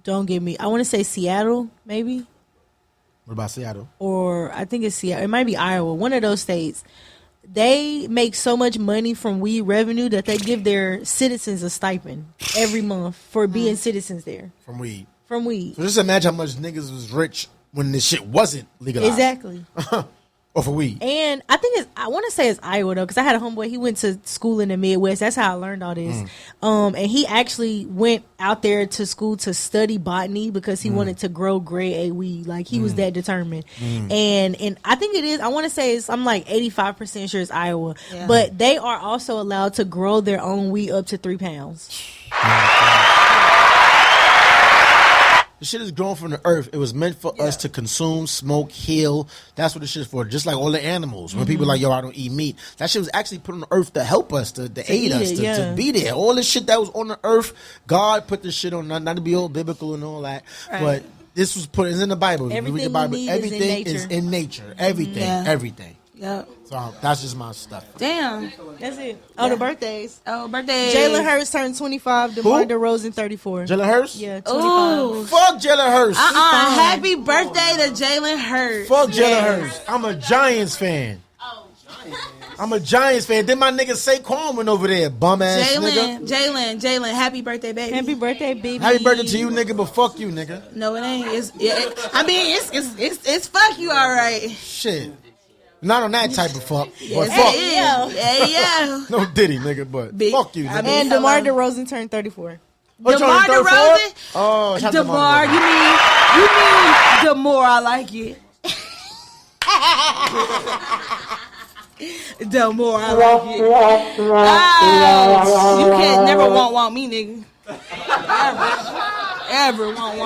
don't get me, I want to say Seattle, maybe. What about Seattle? Or I think it's Seattle. It might be Iowa, one of those states. They make so much money from weed revenue that they give their citizens a stipend every month for being citizens there. From weed. From weed. So just imagine how much niggas was rich when this shit wasn't legalized. Exactly. Or for weed. And I think I want to say it's Iowa though, because I had a homeboy. He went to school in the Midwest. That's how I learned all this. And he actually went out there to school to study botany because he wanted to grow grade A weed. Like he was that determined. And I think it is. I want to say I'm like 85% sure it's Iowa, but they are also allowed to grow their own weed up to 3 pounds. The shit is grown from the earth. It was meant for us to consume, smoke, heal. That's what the shit is for. Just like all the animals. When people are like, yo, I don't eat meat. That shit was actually put on the earth to help us, to aid us, to be there. All this shit that was on the earth, God put this shit on, not to be all biblical and all that, but this was put, it's in the Bible. Everything, the Bible, we need everything is in nature. Everything. Everything. Yep. So that's just my stuff. Damn. That's it. Oh, the birthdays. Oh, birthday. Jalen Hurts turned 25. DeMar DeRozan 34. Jalen Hurts? Yeah, 25. Ooh. Fuck Jalen Hurts. Happy birthday to Jalen Hurts. Fuck Jalen Hurts. I'm a Giants fan. I'm a Giants fan. Then my nigga Saquon went over there, bum ass nigga. Jalen, happy birthday, baby. Happy birthday, baby. Happy birthday to you, nigga, but fuck you, nigga. No, it ain't. It's fuck you, all right. Shit. Not on that type of fuck. But Hey, fuck. yeah. No Diddy, nigga, but fuck you, nigga. And DeMar DeRozan turned 34. What, DeMar DeRozan? Oh, shout out to DeMar, you mean DeMar, I like it. DeMar, I like it. You can't never want me, nigga. Ever want me.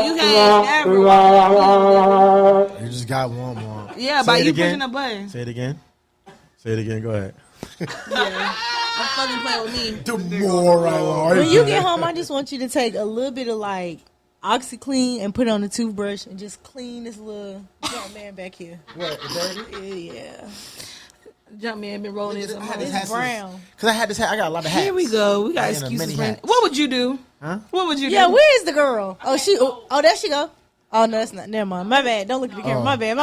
You can't ever want me. You just got one. Yeah, by you pushing the button. Say it again. Say it again. Go ahead. Yeah. I'm fucking playing with me. DeMar. When you get home, I just want you to take a little bit of like OxyClean and put it on the toothbrush and just clean this little jump man back here. What? Dirty? Yeah. Jump man been rolling this. It's brown. Because I got a lot of hats. Here we go. We got excuses. What would you do? Huh? What would you do? Yeah, where is the girl? Oh, there she go. Oh, no, that's not. Never mind. My bad. Don't look at the camera. My bad.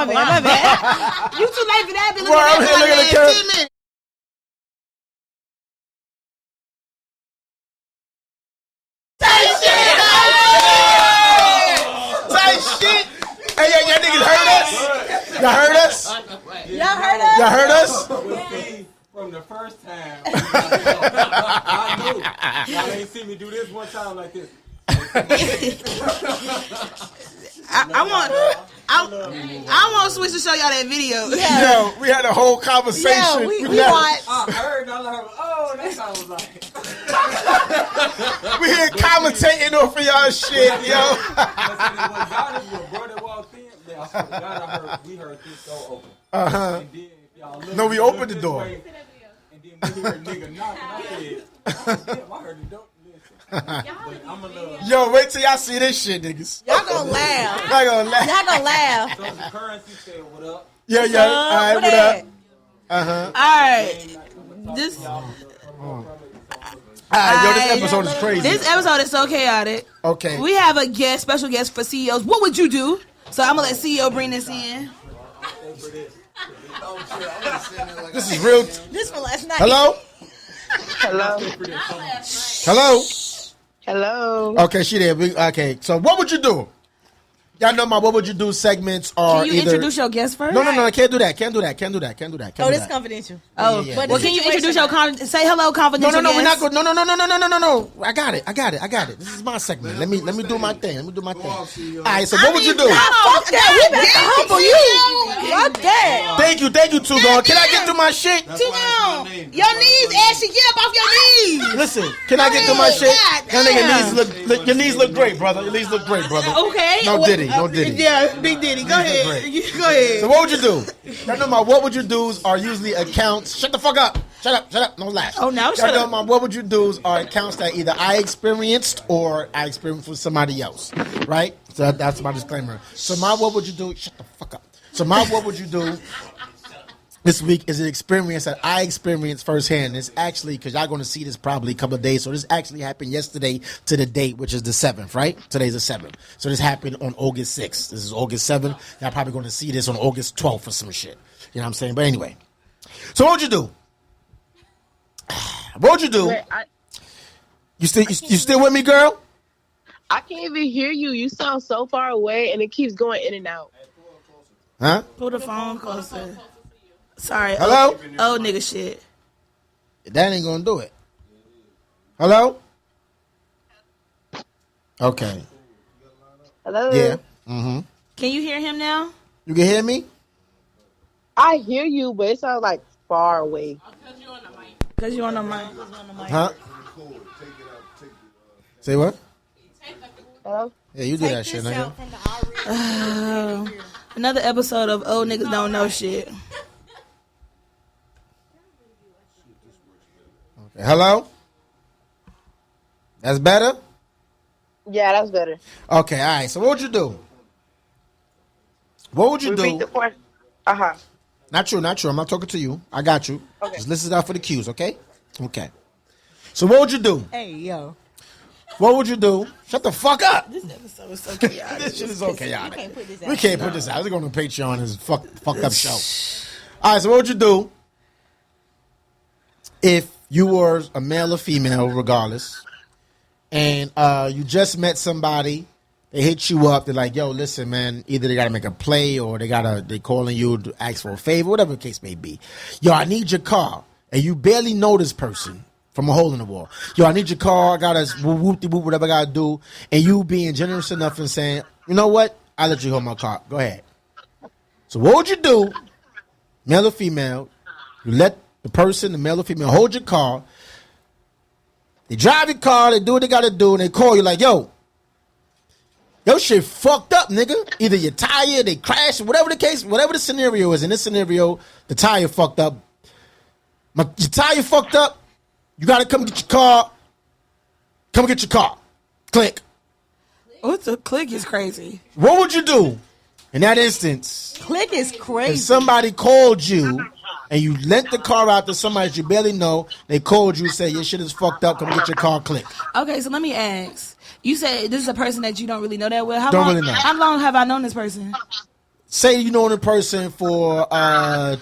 You too late for that. Look at the camera. Say shit. Hey, y'all niggas heard us? Y'all heard us? Y'all heard us? From the first time, I knew. Y'all ain't seen me do this one time like this. I want to switch to show y'all that video. Yo, we had a whole conversation. Yeah, we watched. I heard, oh, that sounds like. We here commentating off of y'all shit, yo. We heard this door open. No, we opened the door. And then we heard a nigga knocking. I said, oh, damn, I heard the door. Yo, wait till y'all see this shit, niggas. Y'all gonna laugh. Y'all gonna laugh. Y'all gonna laugh. So the currency said, what up? Yeah. All right, what up? All right. This This episode is crazy. This episode is so chaotic. Okay. We have a special guest for CEOs. What would you do? So I'm gonna let CEO bring this in. This is real. This from last night. Hello? Hello? Hello. Okay, she there. Okay, so what would you do? Y'all know my what would you do segments are Can you either... introduce your guest first? No, I can't do that. Can't do that. Oh, this is confidential. Oh, Yeah. well, can you introduce your say hello, confidential No, we're not guest? going. No. I got it. This is my segment. Let me do my thing. All right. So what would you do? Fuck that. We better humble you. Fuck that. Thank you, Tugon. Can I get through my shit? Your knees, Ashley, get up off your knees. Listen, can I get through my shit? God Your knees look great, brother. Your knees look great, brother. Okay. No Diddy. Yeah, Big Diddy. Go ahead. Go ahead. So what would you do? Y'all know my what would you do's are usually accounts. Shut the fuck up. Shut up. No laugh. Oh, now shut Y'all know up. my what would you do's are accounts that either I experienced or I experienced with somebody else. Right? So that's my disclaimer. So my what would you do? Shut the fuck up. So my what would you do this week is an experience that I experienced firsthand. It's actually, because y'all going to see this probably a couple of days. So this actually happened yesterday to the date, which is the 7th, right? Today's the 7th. So this happened on August 6th. This is August 7th. Y'all probably going to see this on August 12th or some shit. You know what I'm saying? But anyway. So what would you do? What would you do? Wait, You still with me, girl? I can't even hear you. You sound so far away, and it keeps going in and out. Huh? Pull the phone closer. Sorry. Hello? Oh, nigga shit. That ain't going to do it. Hello? Okay. Hello? Yeah. Mm-hmm. Can you hear him now? You can hear me? I hear you, but it sounds like far away. Because you're on the mic. Huh? Say what? Hello? Yeah, you do that shit, nigga. Another episode of Old Niggas Don't Know Shit. Okay. Hello? That's better? Yeah, that's better. Okay, all right. So what would you do? What would you Repeat do? the question. Uh-huh. Not true. I'm not talking to you. I got you. Okay. Just listen out for the cues, okay? Okay. So what would you do? Hey, yo. What would you do? Shut the fuck up. This episode is so chaotic. This shit is so chaotic. Can't put this out. We can't put this out. We're going to Patreon as fucked up show. All right, so what would you do if you were a male or female, regardless, and you just met somebody, they hit you up, they're like, yo, listen, man, either they got to make a play or they calling you to ask for a favor, whatever the case may be. Yo, I need your car, and you barely know this person from a hole in the wall. Yo, I need your car, I got to whoop-de-whoop, whatever I got to do, and you being generous enough and saying, you know what, I'll let you hold my car. Go ahead. So what would you do, male or female? You let the person, the male or female, hold your car. They drive your car, they do what they got to do, and they call you like, yo, shit fucked up, nigga. Either your tire, they crashed, whatever the case, whatever the scenario is. In this scenario, the tire fucked up. Your tire fucked up. You got to come get your car. Come get your car. Click. What's a click is crazy. What would you do in that instance? Click is If crazy. somebody called you and you lent the car out to somebody that you barely know, they called you, say your shit is fucked up, come get your car, click. Okay, so let me ask. You said this is a person that you don't really know that well. Don't really know. How long have I known this person? Say you know the person for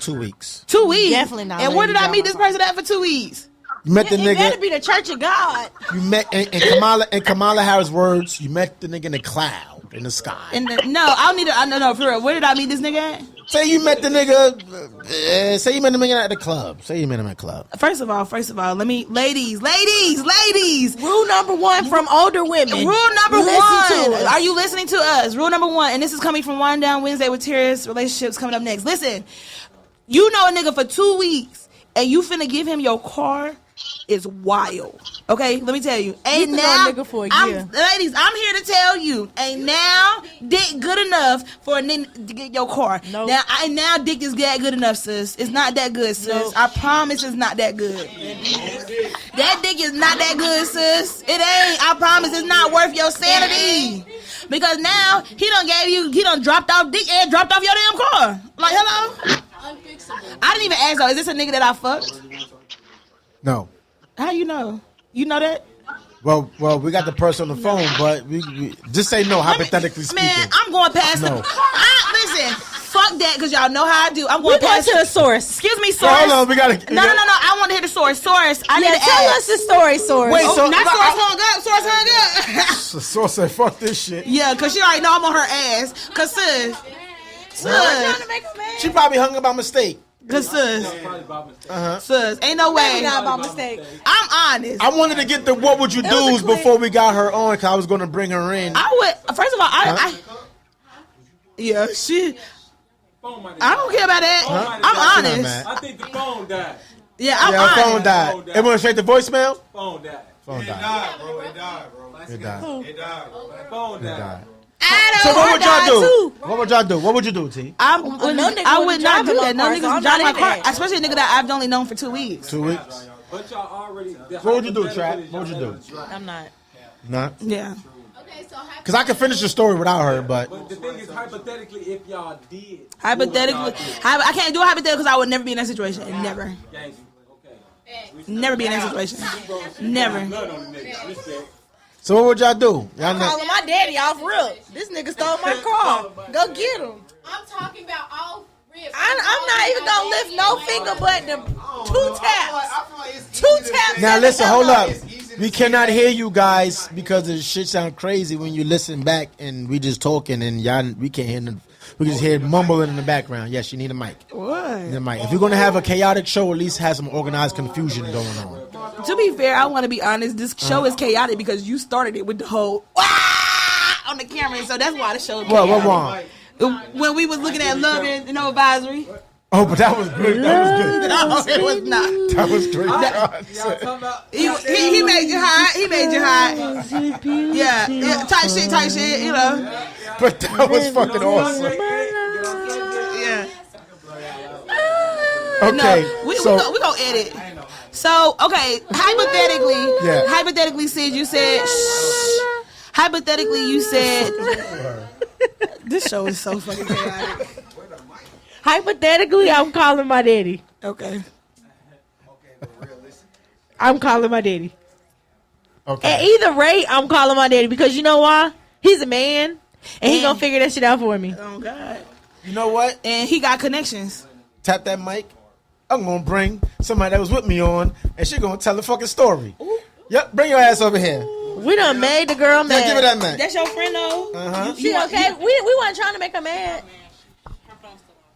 2 weeks. 2 weeks. Definitely not. And where did I meet this person at for 2 weeks? You met the It better nigga. be the Church of God. You met in Kamala Harris' words. You met the nigga in the cloud in the sky. No, I don't need to. No, for real. Where did I meet this nigga at? Say you met the nigga. Say you met the nigga at the club. Say you met him at the club. First of all, let me, ladies. Rule number one from older women. Rule number Listen one. to us. Are you listening to us? Rule number one, and this is coming from Wind Down Wednesday with Terrorist Relationships coming up next. Listen, you know a nigga for 2 weeks, and you finna give him your car is wild. Okay, let me tell you. Ain't You now, know a nigga for a year. ladies, I'm here to tell you, ain't now dick good enough for a nigga to get your car. Nope. Now dick is that good enough, sis. It's not that good, sis. Nope. I promise it's not that good. That dick is not that good, sis. It ain't. I promise it's not worth your sanity. Because now he done dropped off dick and dropped off your damn car. Like, hello? Unfixable. I didn't even ask though, is this a nigga that I fucked? No. How you know? You know that? Well, we got the person on the phone, but we just say no, hypothetically speaking. Man, I'm going past No. listen, fuck that, because y'all know how I do. I'm going We going past to the source. Excuse me, source. Well, hold on, we gotta. No. I want to hear the Source. I need to tell ask. us the story, Source. Wait, so Not Source hung up. Source hung up. Source said, "Fuck this shit." Yeah, cause she already know I'm on her ass. Cause sis, She probably hung up by mistake. sis, ain't no way. Not by mistake. I'm honest. I wanted to get the what would you do's before we got her on, because I was going to bring her in. I would. First of all, yeah, shit. I don't care about that. I'm honest. I think the phone died. Yeah, I'm Yeah, honest. phone died. It went straight to voicemail? Phone died. Phone It died. died, bro. It died. Phone died. So what would y'all do? What would y'all do? What would you do, T? I no would nigga not wouldn't do drive that. my No car, niggas so I'm drive not my in car, that. especially a nigga that I've only known for 2 weeks. 2 weeks. But y'all already. What would you do, Trap? What would you do? I'm not. Not? Yeah. Okay, so Because I can finish the story without her, but But the thing is, hypothetically, if y'all did. Hypothetically, I can't do a hypothetical because I would never be in that situation. Never. Gangsta. Okay. Never be in that situation. Never. Blood on the nigga. Respect. so what would y'all do? Y'all know. Calling my daddy off real. This nigga stole my car. Go get him. I'm talking about all ribs. I'm not even gonna lift no finger but the 2 taps. 2 taps. Now at the listen, hold up. elbow. We cannot hear you guys because the shit sound crazy when you listen back and we just talking and y'all we can't hear them. We just hear mumbling in the background. Yes, you need a mic. What? Need a mic. If you're gonna have a chaotic show, at least have some organized confusion going on. To be fair, I want to be honest. This show is chaotic because you started it with the whole on the camera, so that's why the show is What chaotic. wrong? When we was looking at Love and No Advisory. Oh, but that was good. That was good. No, it was not. That was great. Y'all talking about. He made you hot. He made you hot. Yeah, tight shit, you know. But that was fucking awesome. Yeah. Okay, No, we so gonna edit. So, okay, hypothetically, Sid, you said, hypothetically, you said, this show is so fucking chaotic. Hypothetically, I'm calling my daddy. Okay. I'm calling my daddy. At okay. either rate, I'm calling my daddy because you know why? He's a man, and he gonna figure that shit out for me. Oh, God. You know what? And he got connections. Tap that mic. I'm gonna bring somebody that was with me on, and she gonna tell the fucking story. Yep, bring your ass over here. We done made the girl Yeah, mad. give her that mic. That's your friend, though? Uh-huh. She okay? We weren't trying to make her mad.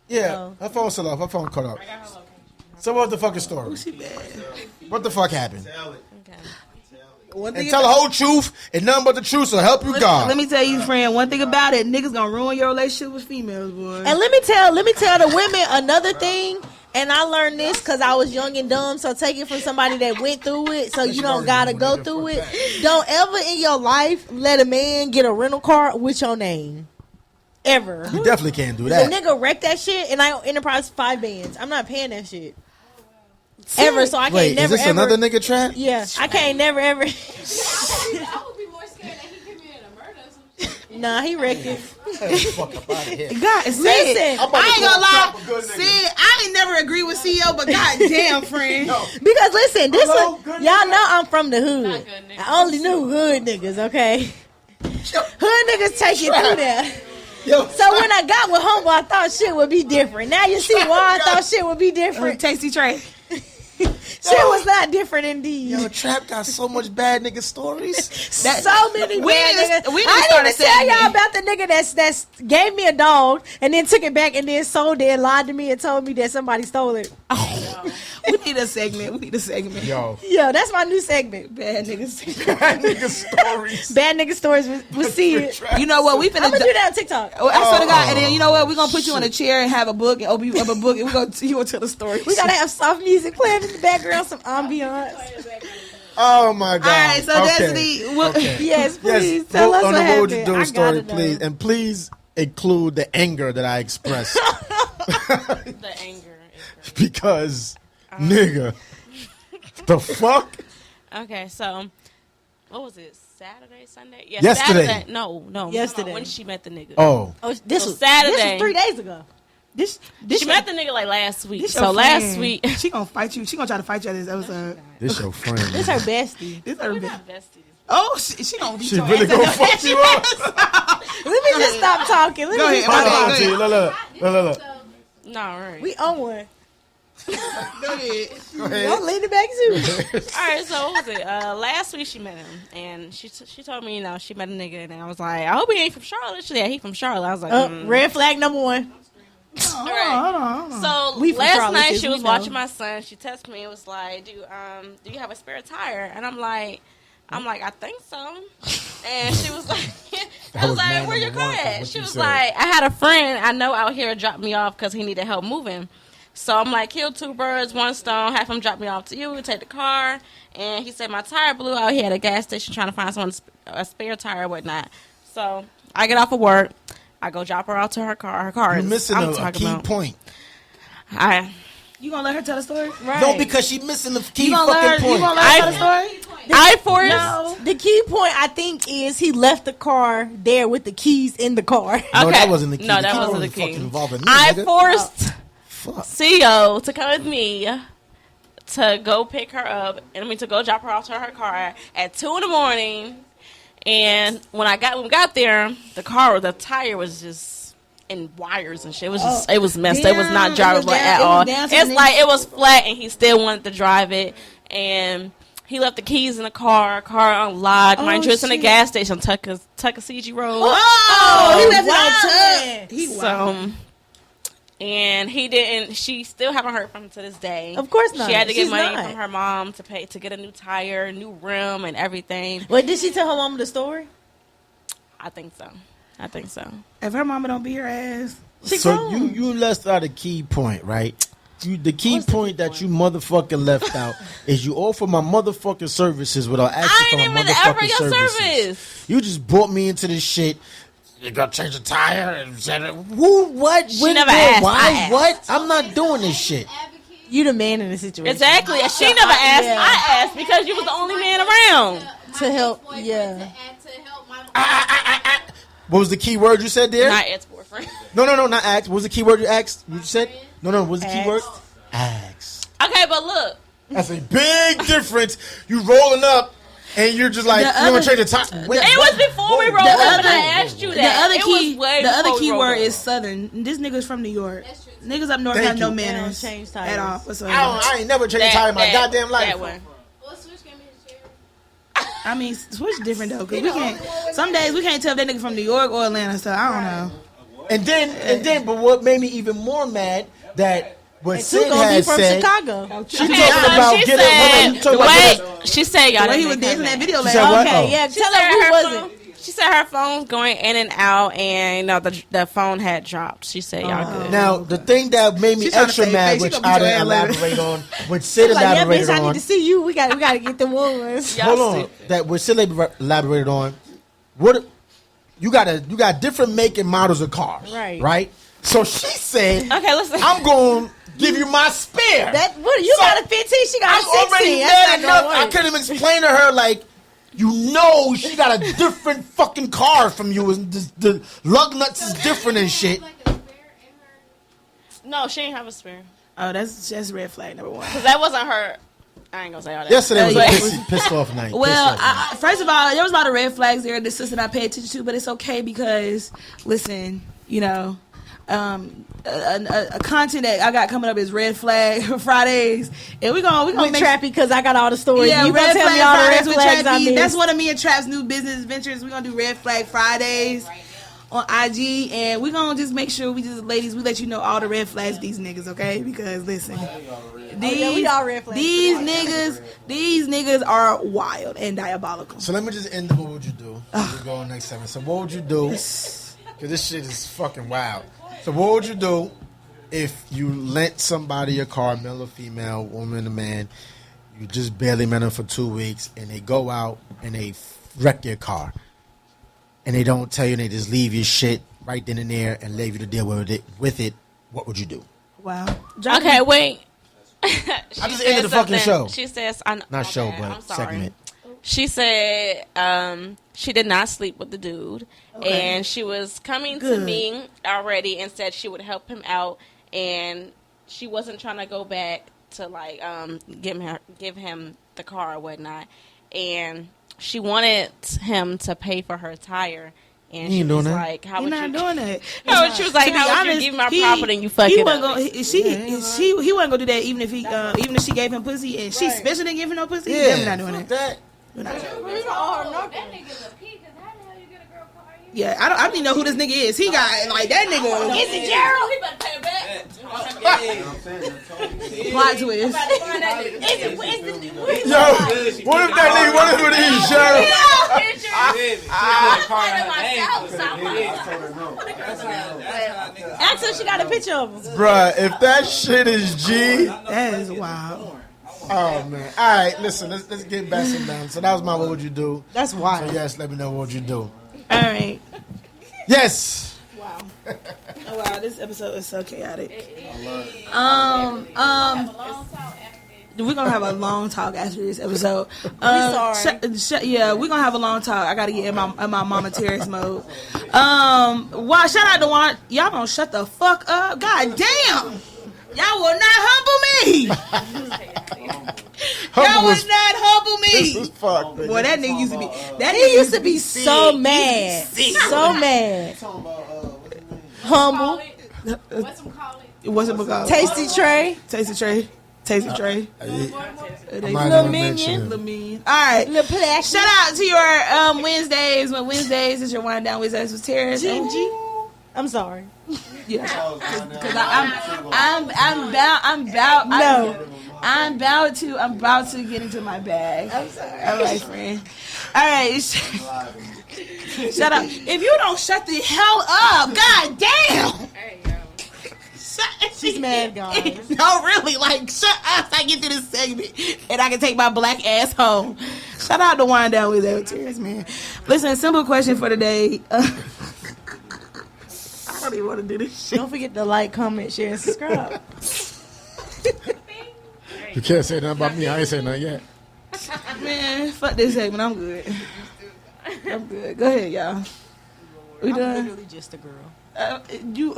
Yeah, her phone's still off. Her phone cut off. So what's the fucking story? What the fuck happened? One And tell the whole truth and nothing but the truth, so help you God. Let me tell you, friend, one thing about it, niggas gonna ruin your relationship with females, boy. And let me tell the women another thing. And I learned this because I was young and dumb. So take it from somebody that went through it. So you don't gotta go through it. Don't ever in your life let a man get a rental car with your name. Ever. You definitely can't do The that. nigga wrecked that shit, and I own Enterprise 5 bands. I'm not paying that shit. Ever, so I can't Wait, never is this ever. another nigga trap? Yeah, I can't never ever. I would be more scared that he committed a murder or some shit. Nah, he wrecked it. Fuck up out of here. God, Listen, I ain't gonna lie. a good nigga. See, I ain't never agree with CEO, but goddamn, friend. Because listen, this Hello, one, good y'all nigga. know I'm from the hood. Not good niggas. I only knew hood niggas, okay? Hood niggas take you through there. Yo, So when I got with Humble, I thought shit would be different. Now you see why I thought shit would be different. Tasty Trey. Shit was not different indeed. yo, Trap got so much bad nigga stories. So many We bad need to- niggas. we need to I start didn't a even tell segment. y'all about the nigga that's gave me a dog and then took it back and then sold it and lied to me and told me that somebody stole it. We need a segment. Yo, Yo, that's my new segment. Bad niggas. bad nigga stories. Bad nigga stories with Sid. You know what? We finna I'm gonna do that on TikTok. Oh, I swear to God, and then you know what? We're gonna put you in a chair and have a book and open you up a book and you gonna tell the story. We gotta have soft music playing in the background, some ambiance. Oh my God. All right, so Okay. Destiny, what, Yes, please Yes, tell vote us on what the What Would happened. You Do I story, gotta know. please. And please include the anger that I expressed. The anger. Because, nigga, the fuck? Okay, so what was it? Saturday, Sunday? Yeah, Yesterday. Saturday. No. Yesterday. When she met the nigga. Oh. Oh, this So was Saturday. This was 3 days ago. This She met the nigga like last week. this So your last friend. week. she gonna fight you. She gonna try to fight you at this episode. This your friend. This her bestie. This her We're bit. not besties. Oh, she gonna beat She your really ass gonna at the- fuck you up. Let me just stop talking. Let Go me ahead, just my stop bad. Hold on, talking. T. Look. We own one. Go ahead. Don't lean it back too. All right, so what was it? Last week she met him, and she told me, she met a nigga, and I was like, I hope he ain't from Charlotte. She said he from Charlotte. I was like, Red flag number one. Hold on. So We from last Charlotte, night sis, she we was know. watching my son. She texted me. It was like, do you have a spare tire? And I'm like, I think so. And she was like, where your car at? She was like, I had a friend I know out here drop me off because he needed help moving. So I'm like, kill two birds, one stone. Have him drop me off to you. Take the car. And he said my tire blew out here at a gas station trying to find someone a spare tire or whatnot. So I get off of work. I go drop her out to her car. Her car You're is. missing a key point. You gonna let her tell the story? Right. No, because she's missing the key You gonna fucking point. let her tell the story? I forced. The key point, I think, is he left the car there with the keys in the car. No, Okay. that wasn't the key. No, The that key wasn't the fucking key. involving me, I nigga. forced Fuck. CEO to come with me to go pick her up, to go drop her off to her car at 2 a.m. And when we got there, the tire was just in wires and shit. It was it was messed. It was not drivable at all. It's like it was flat, and he still wanted to drive it, and he left the keys in the car unlocked. Mind you, it's in a gas station, Tuckasegee Road. He left it on Tug. He So, and he didn't. She still haven't heard from him to this day. Of course not. She had to get She's money not. from her mom to get a new tire, new rim, and everything. Wait, did she tell her mom the story? I think so. If her mama don't beat her ass, So you left out a key point, right? The key point that you motherfucking left out is you offer my motherfucking services without asking I for ain't my even ever motherfucking your services. service. You just brought me into this shit. You gotta change the tire and who? What? She when, never where, asked. Why? I asked. What? I'm not doing this shit. You the man in the situation. Exactly. She never asked. Yeah. I asked because you was the only man around. To help, Ex-boyfriend yeah. to help my What was the key word you said there? Not ex-boyfriend. No, not ask. What was the key word you asked? You said? No, what was the key word? Ask. Okay, but look. That's a big difference. You rolling up and you're just like, you want to change the tire. It was before we rolled up and I asked you that. The other key word is is Southern. This nigga's from New York. That's true. Niggas up north Thank have no you. manners They don't change tires. at all. Whatsoever. I ain't never changed a tire in my goddamn life. That one. Well, switch gave me his chair. I mean, switch different though, cause we can't. Some days we can't tell if that nigga from New York or Atlanta. So I don't know. And then, but what made me even more mad that what Two Sid gonna be had from said. Chicago. She talking about she getting. hold on, you talking about getting- wait, she said y'all The way didn't he was make her dancing that mad. video She last said what? Okay, Oh. yeah. She Tell said her who her was phone- it. She said her phone's going in and out, and the phone had dropped. She said y'all good. Now the thing that made me She trying to extra save mad, face. She which gonna beat I your didn't ass later. elaborate on, which Sid Like, yeah, elaborated bitch, I need on. to see you. We got to get them ones. Y'all Hold on, stupid. that what Sid elaborated on. What you got different make and models of cars, Right. Right. So she said, Okay, listen. "I'm going to give you my spare." That what you So, got a 15, she got I'm a 16. already That's mad not gonna enough. I work. couldn't even explain to her like, she got a different fucking car from you, and the lug nuts is different and shit. Like a spare in her. No, she ain't have a spare. Oh, that's red flag number one. Because that wasn't her. I ain't gonna say all that. Yesterday was Yeah. a pissed off night. Well, Pissed off night. first of all, there was a lot of red flags there. The sister I paid attention to, but it's okay because, listen, a content that I got coming up is Red Flag Fridays, and we gonna With make Trappy because I got all the stories. yeah, you gonna Red tell Flag me all the red Fridays with flags I Trappy. missed. That's one of me and Trap's new business ventures. We're gonna do Red Flag Fridays on IG, and we're gonna just make sure we let you know all the red flags these niggas, okay? Because listen, we all red flags. these niggas are wild and diabolical. So let me just end. What would you do? We're going next segment. So what would you do? Because this shit is fucking wild. So what would you do if you lent somebody a car, male or female, woman or man? You just barely met them for 2 weeks, and they go out and they wreck your car, and they don't tell you, and they just leave your shit right then and there and leave you to deal with it. What would you do? Wow. Okay, wait. I just ended the fucking show. She says, Not show, but I'm sorry. segment. She said she did not sleep with the dude, and she was coming to me already and said she would help him out, and she wasn't trying to go back to like give him the car or whatnot, and she wanted him to pay for her tire, And You she ain't was doing that. like, "How He's would not you?" doing that. She was like, To be "How would you honest, give my property and you fuck he it wasn't up?" gonna, he wasn't gonna do that even if she gave him pussy and she especially didn't give him no pussy. Yeah, He's not doing fuck that. that. That nigga's a pig, cause how the hell you get a girl car? Yeah, I don't even know who this nigga is. He got like that nigga. Is it Gerald? He better pay her back. Plot twist. Yo, what if that nigga? What if it is, Cheryl? Ask her, she got a picture of him. Bruh, if that shit is G. That is wild. Oh man! All right, listen. Let's get back some down. So that was my what would you do? That's wild. So yes, let me know what would you do. All right. Yes. Wow. Oh wow, this episode is so chaotic. We're gonna have a long talk after this episode. sorry. Yeah, we're gonna have a long talk. I gotta get in my mama terrorist mode. Wow, shout out to Juan. Y'all gonna shut the fuck up? God damn! Y'all will not humble me. Y'all will not humble me. This is fuck. Boy, that nigga used to be. That He nigga used to be so mad. So mad. Humble. What's him call it? What's it called? Tasty Trey. Tasty Tray. Tasty Tray. I'm not Little gonna minion. mention Little him. minion. All right. Little plastic. Shout out to your Wednesdays. When Wednesdays is your wind down Wednesdays with Terrence. Gingy. I'm sorry. Yeah. Because I'm about to get into my bag. I'm sorry. All right, friend. All right. Shut up. If you don't shut the hell up, god damn. She's mad, guys. No, really, like, shut up so I get through this segment and I can take my black ass home. Shout out to Wind Down with Tears, man. Listen, simple question for today. I don't even want to do this shit. Don't forget to like, comment, share, and subscribe. You can't say nothing about me. I ain't say nothing yet. Man, fuck this segment. I'm good. I'm good. Go ahead, y'all. We I'm done? literally just a girl. You...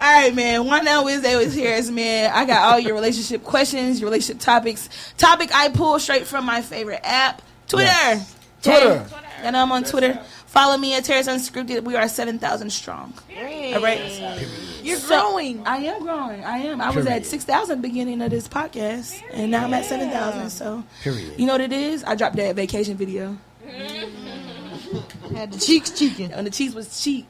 All right, man. One Down Wednesday with Harris, man. I got all your relationship questions, your relationship topics. Topic I pull straight from my favorite app, Twitter. Yes. Okay? Twitter. And I'm on Twitter. Follow me at Terrace Unscripted. We are 7,000 strong. All right. You're growing. I am growing. I am. I was at 6,000 at the beginning of this podcast, and now I'm at 7,000. So, you know what it is? I dropped that vacation video. Had the cheeks cheeking. And the cheeks was cheek.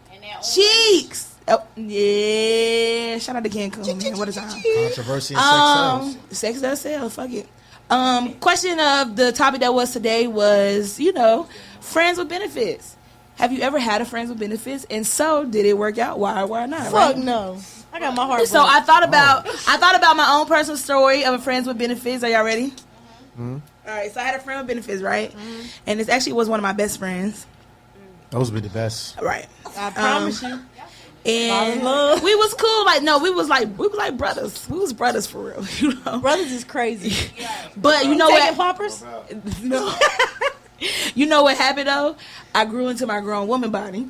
Cheeks. Oh, yeah. Shout out to Cancun, man. What a time. Controversy and sex sells. Sex does sell. Fuck it. Question of the topic that was today was, friends with benefits. Have you ever had a friends with benefits? And so, did it work out? Why or why not? Fuck right? no. I got my heart. So I thought about my own personal story of a friends with benefits. Are y'all ready? Mm-hmm. All right. So I had a friend with benefits, right? Mm-hmm. And this actually was one of my best friends. Those be the best. Right. I promise you. And we was cool. Like, no, we was like brothers. We was brothers for real. Brothers is crazy. But you know Taking what? poppers? No. You know what happened though? I grew into my grown woman body,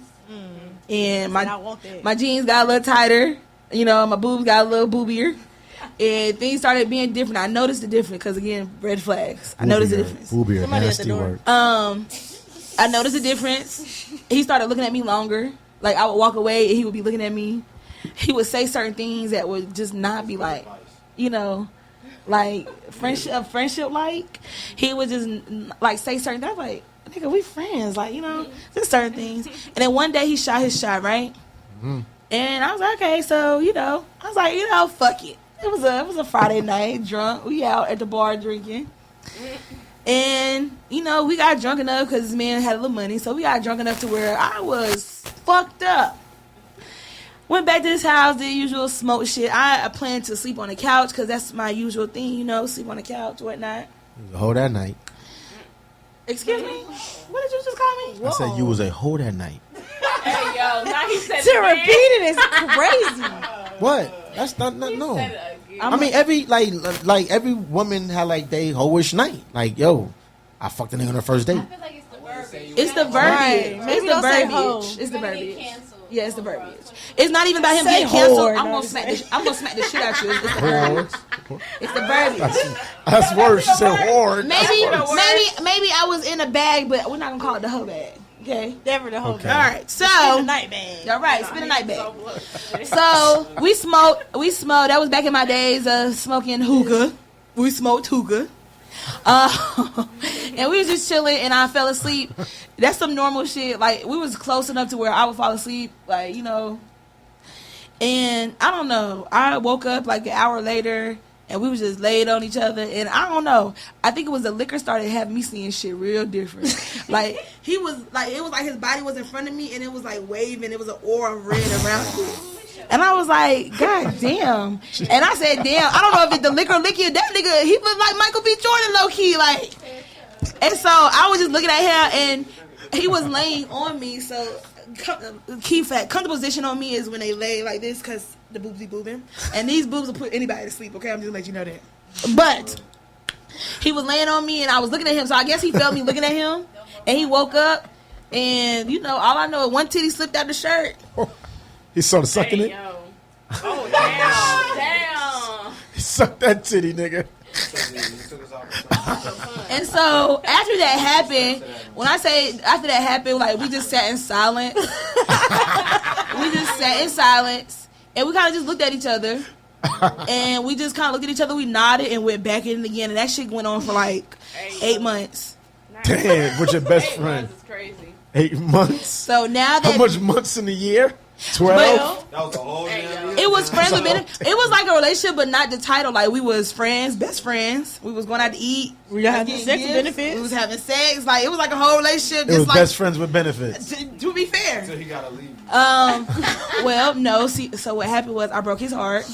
and my jeans got a little tighter. My boobs got a little boobier, and things started being different. I noticed the difference because again, red flags. I noticed the difference. Boobier, nasty word. I noticed the difference. He started looking at me longer. Like I would walk away and he would be looking at me. He would say certain things that would just not be like, like friendship like. He would just like say certain things. I was like, nigga, we friends. Like, just certain things. And then one day he shot his shot, right? Mm-hmm. And I was like, okay, so, I was like, fuck it. It was a Friday night, drunk. We out at the bar drinking. And, we got drunk enough because this man had a little money. So we got drunk enough to where I was fucked up. Went back to his house, did usual smoke shit. I planned to sleep on the couch because that's my usual thing, sleep on the couch, whatnot. You was a hoe that night. Excuse me? What did you just call me? I said you was a hoe that night. Hey, yo, now he said To repeat it is crazy. What? That's not no. I mean, every like every woman had like they hoish night. Like, yo, I fucked a nigga on the first date. I feel like it's the verbiage. It's the verbiage. Right. Maybe It's the don't say hoe. verbiage. It's the verbiage. Yeah, it's the verbiage. It's not even about him Say getting canceled. whore, I'm no, gonna smack the shit out you. It's the verbiage. It's the verbiage. That's worse. She said whore. Maybe I was in a bag, but we're not gonna call it the whole bag. Okay. Never the whole Okay. All right. So Spend the night bag. all right, spend a night bag. So we smoked. That was back in my days of smoking hookah. We smoked hookah. And we was just chilling, and I fell asleep. That's some normal shit. Like, we was close enough to where I would fall asleep, like, you know. And I don't know. I woke up like an hour later, and we was just laid on each other. And I don't know. I think it was the liquor started having me seeing shit real different. Like, he was like, it was like his body was in front of me, and it was like waving. It was an aura of red around it. And I was like, God damn. And I said, damn, I don't know if it's the liquor or liquor. That nigga, he looked like Michael B. Jordan low key. Like, and so I was just looking at him, and he was laying on me. So, key fact, comfortable position on me is when they lay like this, because the boobs be boobing. And these boobs will put anybody to sleep, okay? I'm just let you know that. But he was laying on me, and I was looking at him. So I guess he felt me looking at him. And he woke up, and, you know, all I know is one titty slipped out the shirt. He started sucking it. Yo. Oh, damn. He sucked that titty, nigga. And so after that happened, when I say after that happened, like, we just sat in silence. And we kind of just looked at each other. And we just kind of looked at each other. We nodded and went back in again. And that shit went on for like 8 months. Damn, with your best friend. That's crazy. 8 months. So now that How much months in a year? 12. That was a whole damn it was friends with benefits. It was like a relationship, but not the title. Like, we was friends, best friends. We was going out to eat. We having getting sex with gifts. benefits. We was having sex. Like, it was like a whole relationship. It Just was like, best friends with benefits. to be fair. So he gotta leave. Well, no. See, so what happened was I broke his heart.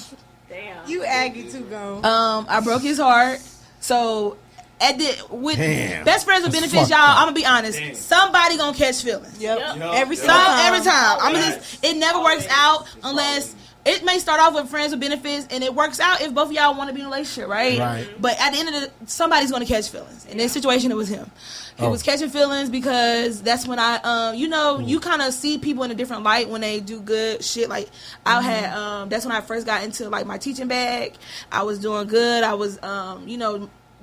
Damn. You Aggie too, go. I broke his heart. So with Damn. best friends with That's benefits, y'all, fucked up. I'm gonna be honest. Somebody gonna catch feelings. Yep. Yep. Every Some single time. every time. I'm just. It never works out unless. It may start off with friends with benefits, and it works out if both of y'all want to be in a relationship, right? Right. But at the end of the, somebody's going to catch feelings. In this situation, it was him. He was catching feelings because that's when I, you kind of see people in a different light when they do good shit. Like, I had, that's when I first got into, like, my teaching bag. I was doing good. I was,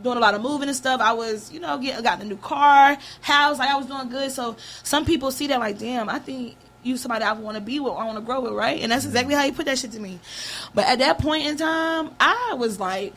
doing a lot of moving and stuff. I was, got a new car, house. Like, I was doing good. So some people see that, like, damn, I think you somebody I want to be with, I want to grow with, right? And that's exactly how he put that shit to me. But at that point in time, I was like,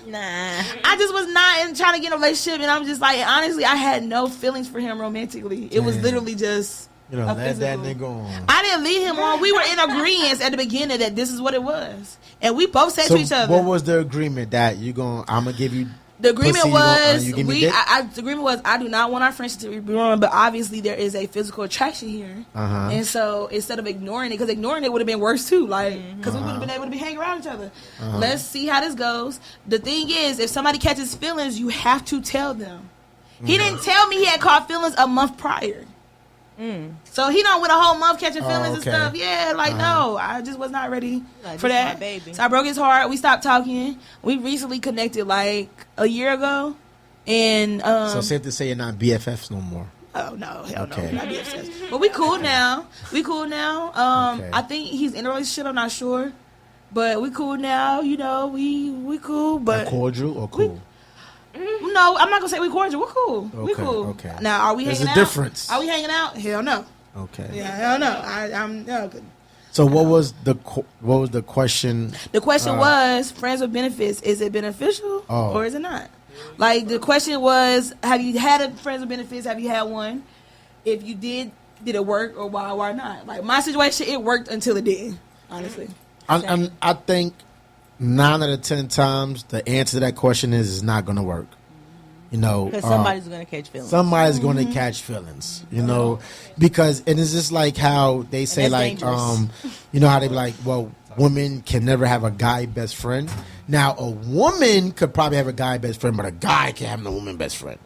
Nah. I just was not trying to get in a relationship, and I'm just like, honestly, I had no feelings for him romantically. It was literally just a let that physical. nigga on. I didn't lead him on. We were in agreement at the beginning that this is what it was, and we both said to each other. What was the agreement that I'm gonna give you? The agreement pussy, was you give me dick? the agreement was I do not want our friendship to be ruined, but obviously there is a physical attraction here, and so instead of ignoring it, because ignoring it would have been worse too, like because we would have been able to be hanging around each other. Let's see how this goes. The thing is, if somebody catches feelings, you have to tell them. He didn't tell me he had caught feelings a month prior. So he don't went a whole month catching feelings and stuff. Yeah, like no, I just was not ready Like, for this that. my baby. So I broke his heart. We stopped talking. We recently connected like a year ago, and So safe to say you're not BFFs no more. oh no, hell Okay. no, not be obsessed. But we cool now. We cool now. Okay. I think he's in a relationship. I'm not sure, but we cool now. We cool. But Cordial or cool? no, I'm not gonna say we cordial. We're cool. We Okay, cool. okay. Now, are we There's hanging a out? difference. Are we hanging out? Hell no. Okay. Yeah, hell no. I'm no good. So what was the question? The question was, friends with benefits, is it beneficial or is it not? Like, the question was, have you had a friends with benefits? Have you had one? If you did it work, or why not? Like, my situation, it worked until it didn't, honestly. I think 9 out of 10 times the answer to that question is not going to work. Because somebody's going to catch feelings. Somebody's going to catch feelings, because and it's just like how they say, like, dangerous. how they be like, well, women can never have a guy best friend. Now, a woman could probably have a guy best friend, but a guy can't have no woman best friend,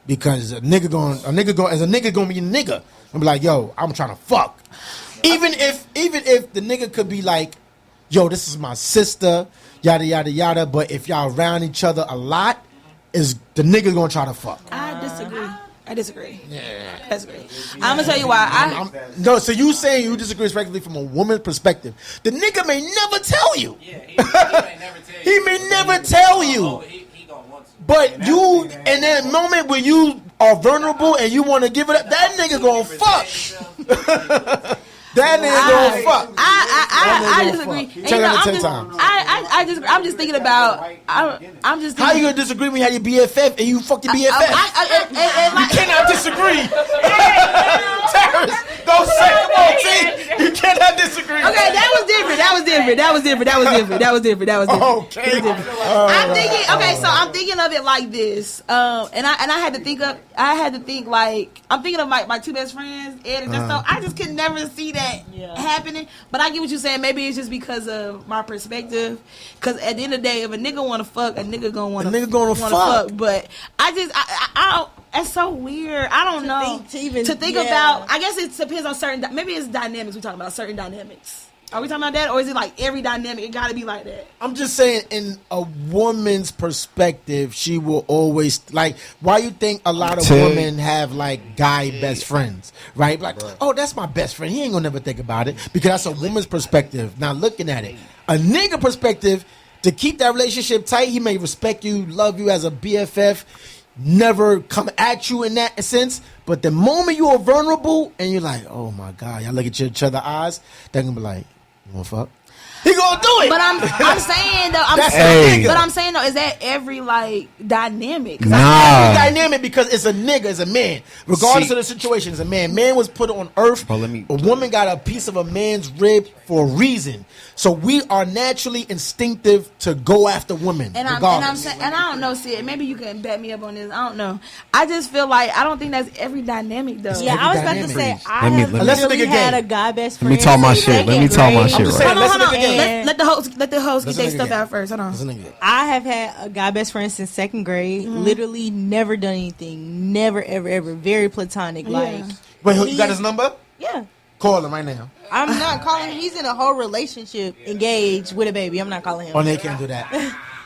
because a nigga gonna be a nigga and be like, yo, I'm trying to fuck, even if the nigga could be like, yo, this is my sister, yada yada yada, but if y'all around each other a lot, is the nigga gonna try to fuck. I disagree. I disagree. Yeah. I disagree. I'm going to tell you why. No, so you saying you disagree respectively from a woman's perspective. The nigga may never tell you. Yeah, he may never tell you. He may never tell you. Oh, he gonna want to. But you, in that moment when you are vulnerable and you want to give it up, that nigga gonna fuck. That nigga gonna fuck. I disagree. Tell him 10 times. I'm just thinking about. I'm just. How you gonna disagree when you had your BFF and you fucked your BFF? You cannot disagree. Terrence, don't say come on, T. You cannot disagree. Okay, that was different. Okay. I'm thinking. Okay, so I'm thinking of it like this. And I had to think like I'm thinking of my two best friends, Ed and Justo. I just could never see that happening. But I get what you're saying. Maybe it's just because of my perspective. Because at the end of the day, if a nigga want to fuck, a nigga gonna want to fuck. But I don't. That's so weird. I don't know. To think about. I guess it depends on certain. Maybe it's dynamics. We're talking about certain dynamics. Are we talking about that, or is it like every dynamic? It got to be like that. I'm just saying, in a woman's perspective, she will always like. Why you think a lot of women have like guy best friends, right? Like, oh, that's my best friend. He ain't gonna never think about it because that's a woman's perspective. Now looking at it, a nigga perspective, to keep that relationship tight, he may respect you, love you as a BFF, never come at you in that sense. But the moment you are vulnerable and you're like, oh my God, y'all look at each other's eyes, they're gonna be like, you wanna fuck? He gonna do it. But I'm saying though, I'm saying though, is that every like dynamic? Nah, every dynamic because it's a nigga, it's a man. Regardless of the situation, it's a man. Man was put on earth. A woman got a piece of a man's rib for a reason. So we are naturally instinctive to go after women. And I'm saying, and I don't know, Sid. Maybe you can back me up on this. I don't know. I just feel like I don't think that's every dynamic though. Yeah, I was about to say I have literally had a guy best friend. Let me talk my shit. Hold on. Let the host get their stuff out first. Hold on. I have had a guy best friend since second grade. Mm-hmm. Literally never done anything. Never, ever. Very platonic. Yeah. Like, wait, you got his number? Yeah. Call him right now. I'm not calling him. He's in a whole relationship, engaged with a baby. I'm not calling him. Oh, they can't do that.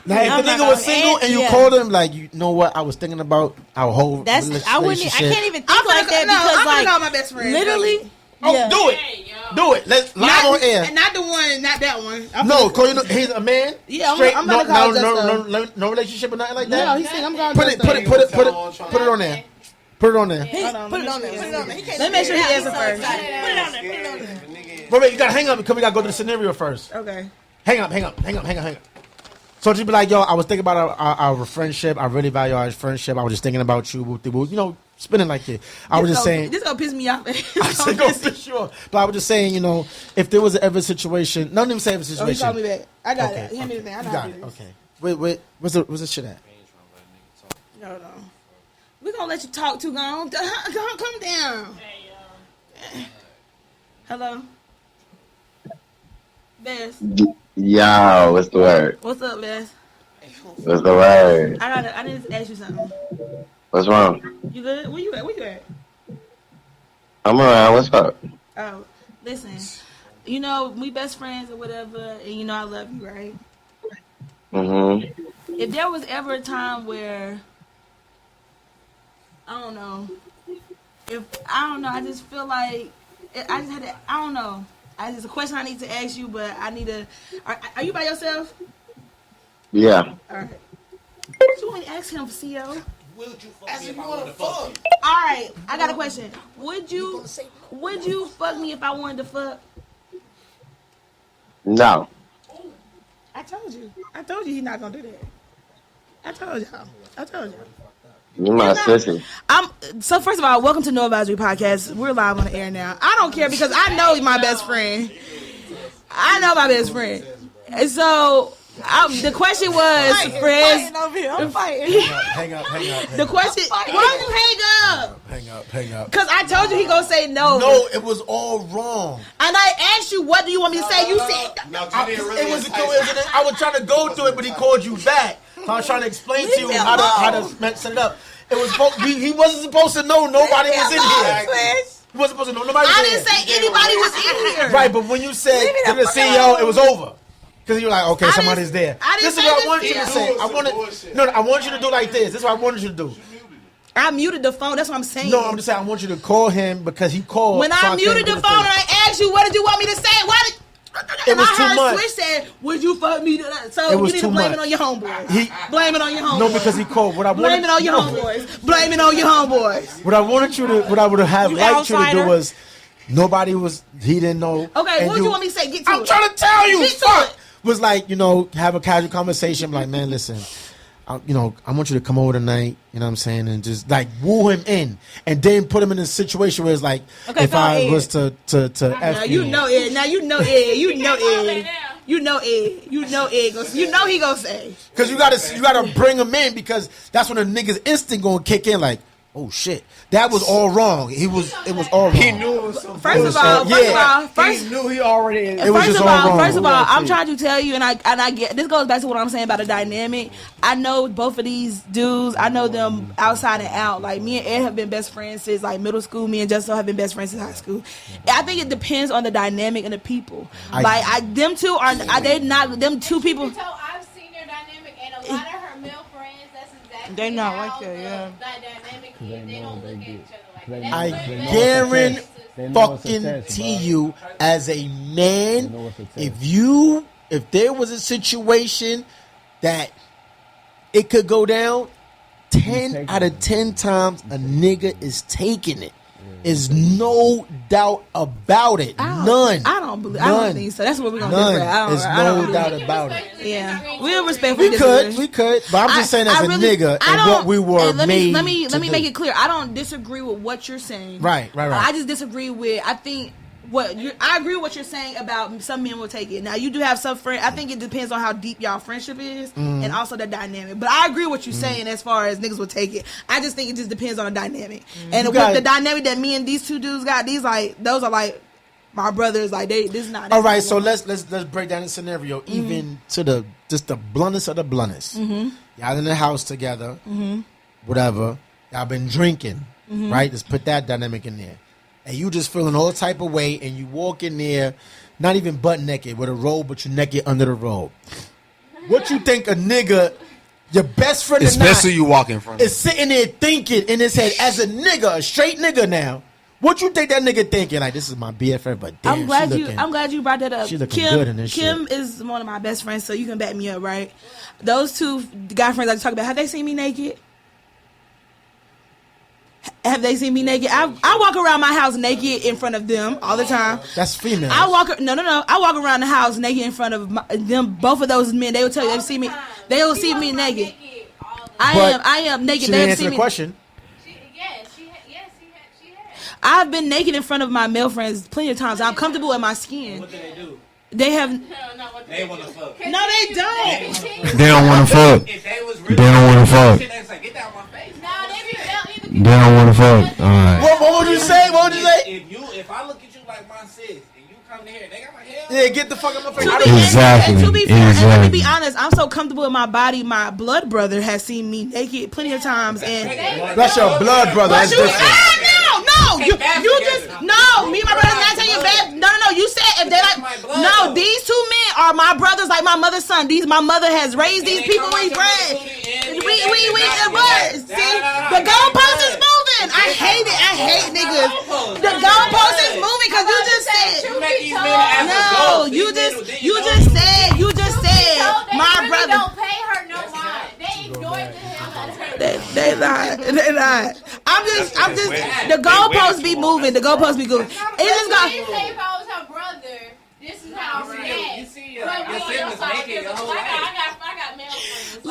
Now, if the nigga was single and you called him, like, you know what? I was thinking about our whole relationship. I can't even think like that because, like, call my best friend. Literally. Oh, yeah. Do it. Let's live on air. Not the one, not that one. No, cause you know he's a man. Yeah, straight, I'm gonna call no relationship or nothing like that. No, he's saying I'm going. Put it on there. Put it on there. Put it on there. Let me make sure he answers first. Put it on there. Wait, you gotta hang up because we gotta go to the scenario first. Okay. Hang up. So she'd be like, yo, I was thinking about our friendship. I really value our friendship. I was just thinking about you. You know, spinning like it. I was just saying. This gonna piss me off. I go for sure. But I was just saying, you know, if there was an ever situation, none of them say ever situation. Oh, he called me back. I got it. Hand me the thing. I know how to do this. Okay. Wait. What's the shit at? Hold on. We gonna let you talk too long. Come down. Hello. Bess. Yo, what's the word? What's up, Bess? What's the word? I need to ask you something. What's wrong? You good? Where you at? I'm around. What's up? Oh, listen. You know, we best friends or whatever, and you know I love you, right? Mm-hmm. If there was ever a time where, I don't know, I just feel like, I don't know. It's a question I need to ask you, but I need to, are you by yourself? Yeah. All right. What you want to ask him, CO? Would you fuck me if I wanted to fuck? All right, I got a question. Would you fuck me if I wanted to fuck? No. I told you he's not gonna do that. I told y'all. You my sissy. So first of all, welcome to No Advisory Podcast. We're live on the air now. I don't care because I know my best friend. And so the question was, friends. I'm fighting. Hang up. The question, why don't you hang up? Hang up. Because I told you he gonna say no. No, it was all wrong. And I asked you, what do you want me to say? You said I was trying to go through it, but he called you back. So I was trying to explain to you how to set it up. It was he wasn't supposed to know nobody was in here. He wasn't supposed to know nobody was in here. I didn't say anybody was in here. Right, but when you said to the CEO, it was over. Because you're like, okay, somebody's there. This is what I want you to say. I want you to do like this. This is what I wanted you to do. I muted the phone. That's what I'm saying. No, I'm just saying I want you to call him because he called. When I muted the phone and I asked you, what did you want me to say? Why did? It was too I heard much. Switch said, "Would you fuck me?" So you need to blame it on your homeboys. Blame it on your homeboys. No, because he called. Blame it on your homeboys. Blame it on your homeboys. What I wanted you to, what I would have liked you to do was, he didn't know. Okay, what do you want me to say? Get to it. I'm trying to tell you. Get to it. Was like, have a casual conversation. Like, man, listen, I want you to come over tonight. You know what I'm saying? And just like woo him in, and then put him in a situation where it's like, Okay, if I was to Now you know Ed. Now you know Ed. You know Ed. You know Ed. You know Ed. You know he gonna say. Because you gotta bring him in because that's when the nigga's instinct gonna kick in. Like, oh shit, that was all wrong. It was all wrong. He knew it was some First of all, he knew he already. First of all, I'm trying to tell you, and I get this goes back to what I'm saying about the dynamic. I know both of these dudes. I know them outside and out. Like me and Ed have been best friends since like middle school. Me and Justo have been best friends since high school. I think it depends on the dynamic and the people. Them two are they not them two people. I've seen their dynamic, and a lot of her male friends. That's exactly They not how like that, yeah. That dynamic is. They don't look at each other like that. I That's guarantee you, as a man, if there was a situation that it could go down, 10 out of 10 times a nigga is taking it. Is no doubt about it. None. I don't think so. That's what we're gonna do. There's no doubt about it. Yeah, we'll respectfully We could, but I'm just saying as a nigga and what we were made. Let me make it clear. I don't disagree with what you're saying. Right. I just disagree with. I think I agree with what you're saying about some men will take it. Now you do have some friends. I think it depends on how deep y'all friendship is and also the dynamic. But I agree with what you're saying as far as niggas will take it. I just think it just depends on the dynamic. And with the dynamic that me and these two dudes got, those are like my brothers. Like this is not. All right, so let's break down the scenario even to the bluntest of the bluntest. Y'all in the house together, whatever. Y'all been drinking, right? Let's put that dynamic in there. And you just feeling all type of way, and you walk in there, not even butt naked with a robe, but you're naked under the robe. What you think a nigga, your best friend, especially you walk in front of is sitting there thinking in his head as a nigga, a straight nigga now? What you think that nigga thinking? Like, this is my BFF, but damn, I'm glad you brought that up. She looking good in this Kim shit. is one of my best friends, so you can back me up, right? Those two guy friends I talk about, have they seen me naked? Have they seen me naked? I walk around my house naked in front of them all the time. That's female. I walk around the house naked in front of them. Both of those men, they will tell you they see me. They will see me naked. I am naked. She They didn't have answer seen the me. question. she has. I've been naked in front of my male friends plenty of times. I'm comfortable in my skin. What do they do? They have. They want to fuck. No, they don't. They don't want to fuck. If they was They really don't want to fuck. shit, they say, get down my face. Nah, They don't want to fuck. All right. What would you say? What would you say? If I look at you like my sis and you come here, they got my hair. Yeah, get the fuck out of my face. Exactly. And to be fair, and let me be honest, I'm so comfortable in my body. My blood brother has seen me naked plenty of times, and That's your blood brother. That's different. You just me and my brother not telling you bad. No. You said if they like these two men are my brothers, like my mother's son. My mother has raised these people we bred. We see the goalpost is moving. I hate it. I hate niggas. The goalpost is moving because you just said no. You just said my brother. Don't pay her no mind. They ignored the hell out of her. They lied. I'm just. The goalposts be moving. The goalposts be moving. It's just got. If I was her brother, this is how I would react. You see your siblings naked your whole life. I got male friends.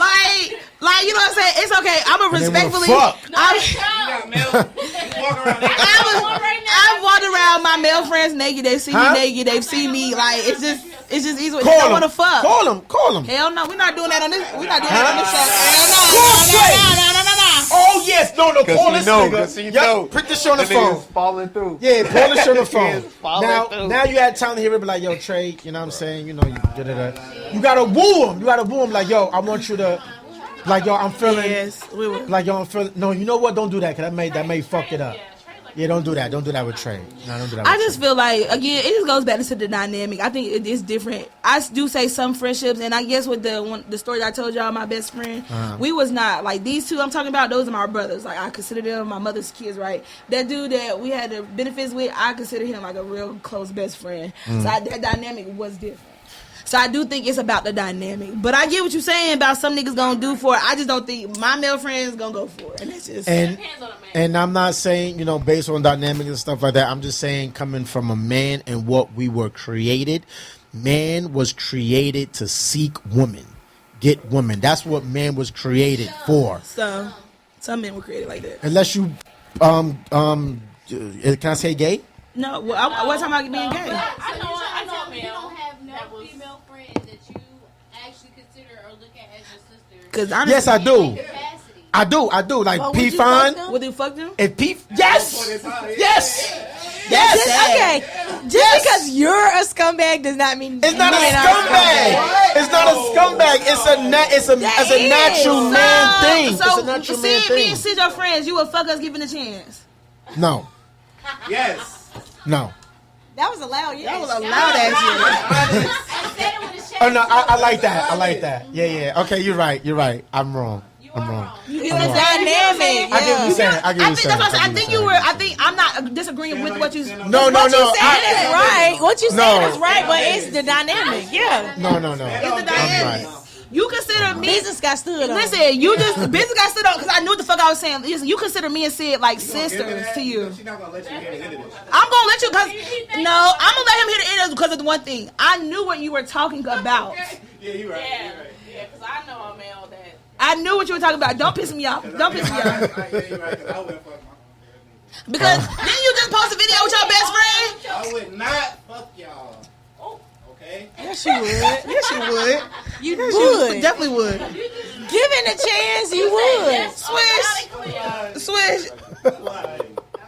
Like you know what I'm saying? It's okay. I'm a respectfully. You got male. You walk around naked. I've walked around my male friends naked. They see me naked. They've seen me like it's just easy. They don't want to fuck. Call them. Hell no, we're not doing that on this. We're not doing that on this show. No. Oh yes, no. Call this Cause you know. Put this shit on the phone. Falling through. Yeah, pull this shit on the phone. Now you had time to hear it, be like, yo, Trey, you know what I'm saying? You know, you gotta woo him. You gotta woo him like, yo, I want you to, like, yo, I'm feeling. Yes, we will. Like, yo, I'm feeling. No, you know what? Don't do that, cause that may fuck it up. Yeah, don't do that. Don't do that with Trey. No, don't do that. I with just Trey. feel like, again, it just goes back to the dynamic. I think it is different. I do say some friendships, and I guess with the story that I told y'all, my best friend, we was not like these two I'm talking about. Those are my brothers. Like I consider them my mother's kids, right? That dude that we had the benefits with, I consider him like a real close best friend. So that dynamic was different. So I do think it's about the dynamic. But I get what you're saying about some niggas gonna do for it. I just don't think my male friends gonna go for it. And that's just And I'm not saying, based on dynamics and stuff like that. I'm just saying coming from a man and what we were created. Man was created to seek women. Get women. That's what man was created for. so some men were created like that. Unless you can I say gay? No, well, I wasn't talking about being gay. I know, you don't have no female friend that you actually consider or look at as your sister. Because Yes, I do. Capacity. I do. Like But P would you Fine. fuck them? would you fuck them? If P Yes. Okay, just because you're a scumbag does not mean It's not a men are scumbag. It's not a scumbag. It's a natural man thing. It's a natural man me thing. and Sid your friends, you would fuck us given a chance. No. Yes. No. That was allowed. Yeah, That was a loud ass Oh no, I like that. I like that. Yeah. Okay, you're right. I'm wrong. I'm wrong. It's dynamic. I get what you're saying. I get what you're saying. I think I'm not disagreeing with what you. No. What you saying is right. What you saying No. is right, but it's the dynamic. Yeah. No. It's the I'm dynamic. right. You consider me. Business got stood on. Listen, you just business got stood on because I knew what the fuck I was saying. Listen, you consider me and Sid like sisters to you. She's not gonna let you hear the end of this. I'm gonna let you because I'm gonna let him hear the end of it because of the one thing. I knew what you were talking about. Yeah, you're right. Yeah, because I know a male that. I knew what you were talking about. Don't piss me off. Don't piss me off. Yeah, you're right. 'Cause I wouldn't fuck my Because didn't you just post a video with your best friend? I would not fuck y'all. Okay? Yes, you would. Yes, you would. You Would. Definitely would. Given a chance, you would. Swish.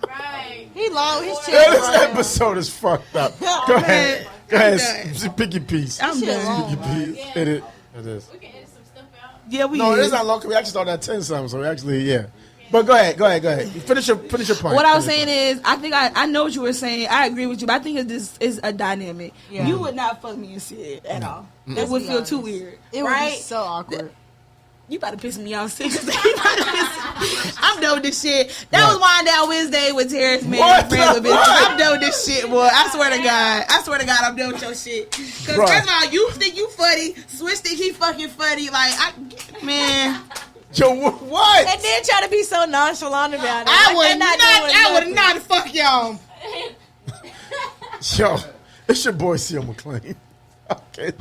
Right. He long his Yeah, this chest. episode is fucked up. Go ahead. Pick your piece. I'm done. Pick your piece. It is. We can edit some stuff out. Yeah, we No, is. it's not long. We actually started at 10 something, so we actually, yeah. But go ahead. Finish your point. What I was saying is, I think I know what you were saying. I agree with you, but I think this is a dynamic. Yeah. You would not fuck me and Sid at all. That would be feel too honest. weird. It would right? be so awkward. You about to piss me off, Sid. I'm done with this shit. That was Wind Down Wednesday with Terrence, man. What Friends the with bitches. fuck? I'm done with this shit, boy. I swear to God, I'm done with your shit. Because Bruh. first of all, you think you funny. Switch think he fucking funny. Like, man. Yo, what? And then try to be so nonchalant about it. I Like they're would doing not nothing. fuck y'all. Yo, it's your boy C.O. McLean. Okay.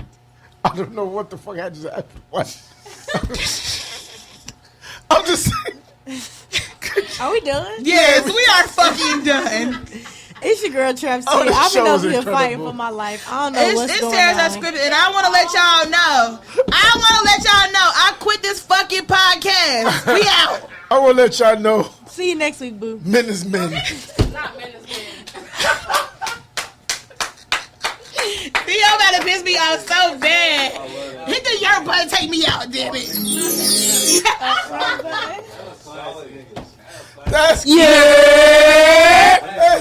I don't know what the fuck I just asked. What? I'm just saying. Are we done? Yes, we are fucking done. It's your girl Trap C. Oh, this I've been show is over here incredible. fighting for my life. I don't know what's It's going Terrence on. Unscripted, and I want to let y'all know. I quit this fucking podcast. We out. I want to let y'all know, See you next week, boo. men is men. Not men is men. See, y'all about to piss me off so bad. Hit the your butt and take me out, damn it. That's That's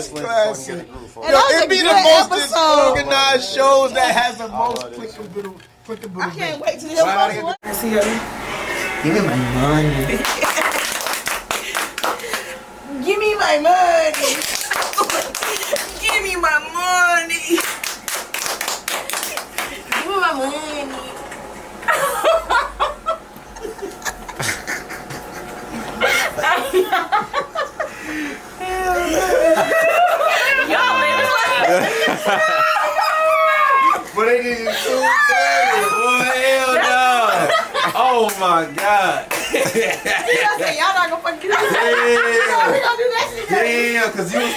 classic. And that was It a be the good most episode. disorganized shows that has the most clickable. I can't wait till this one. See you. Give me my money. Give me my money. Give me my money. Give me my money. But it is too dirty. Boy, hell no. Oh my God. Y'all not gonna fucking do that. Damn. We gonna do that shit. Damn, because you was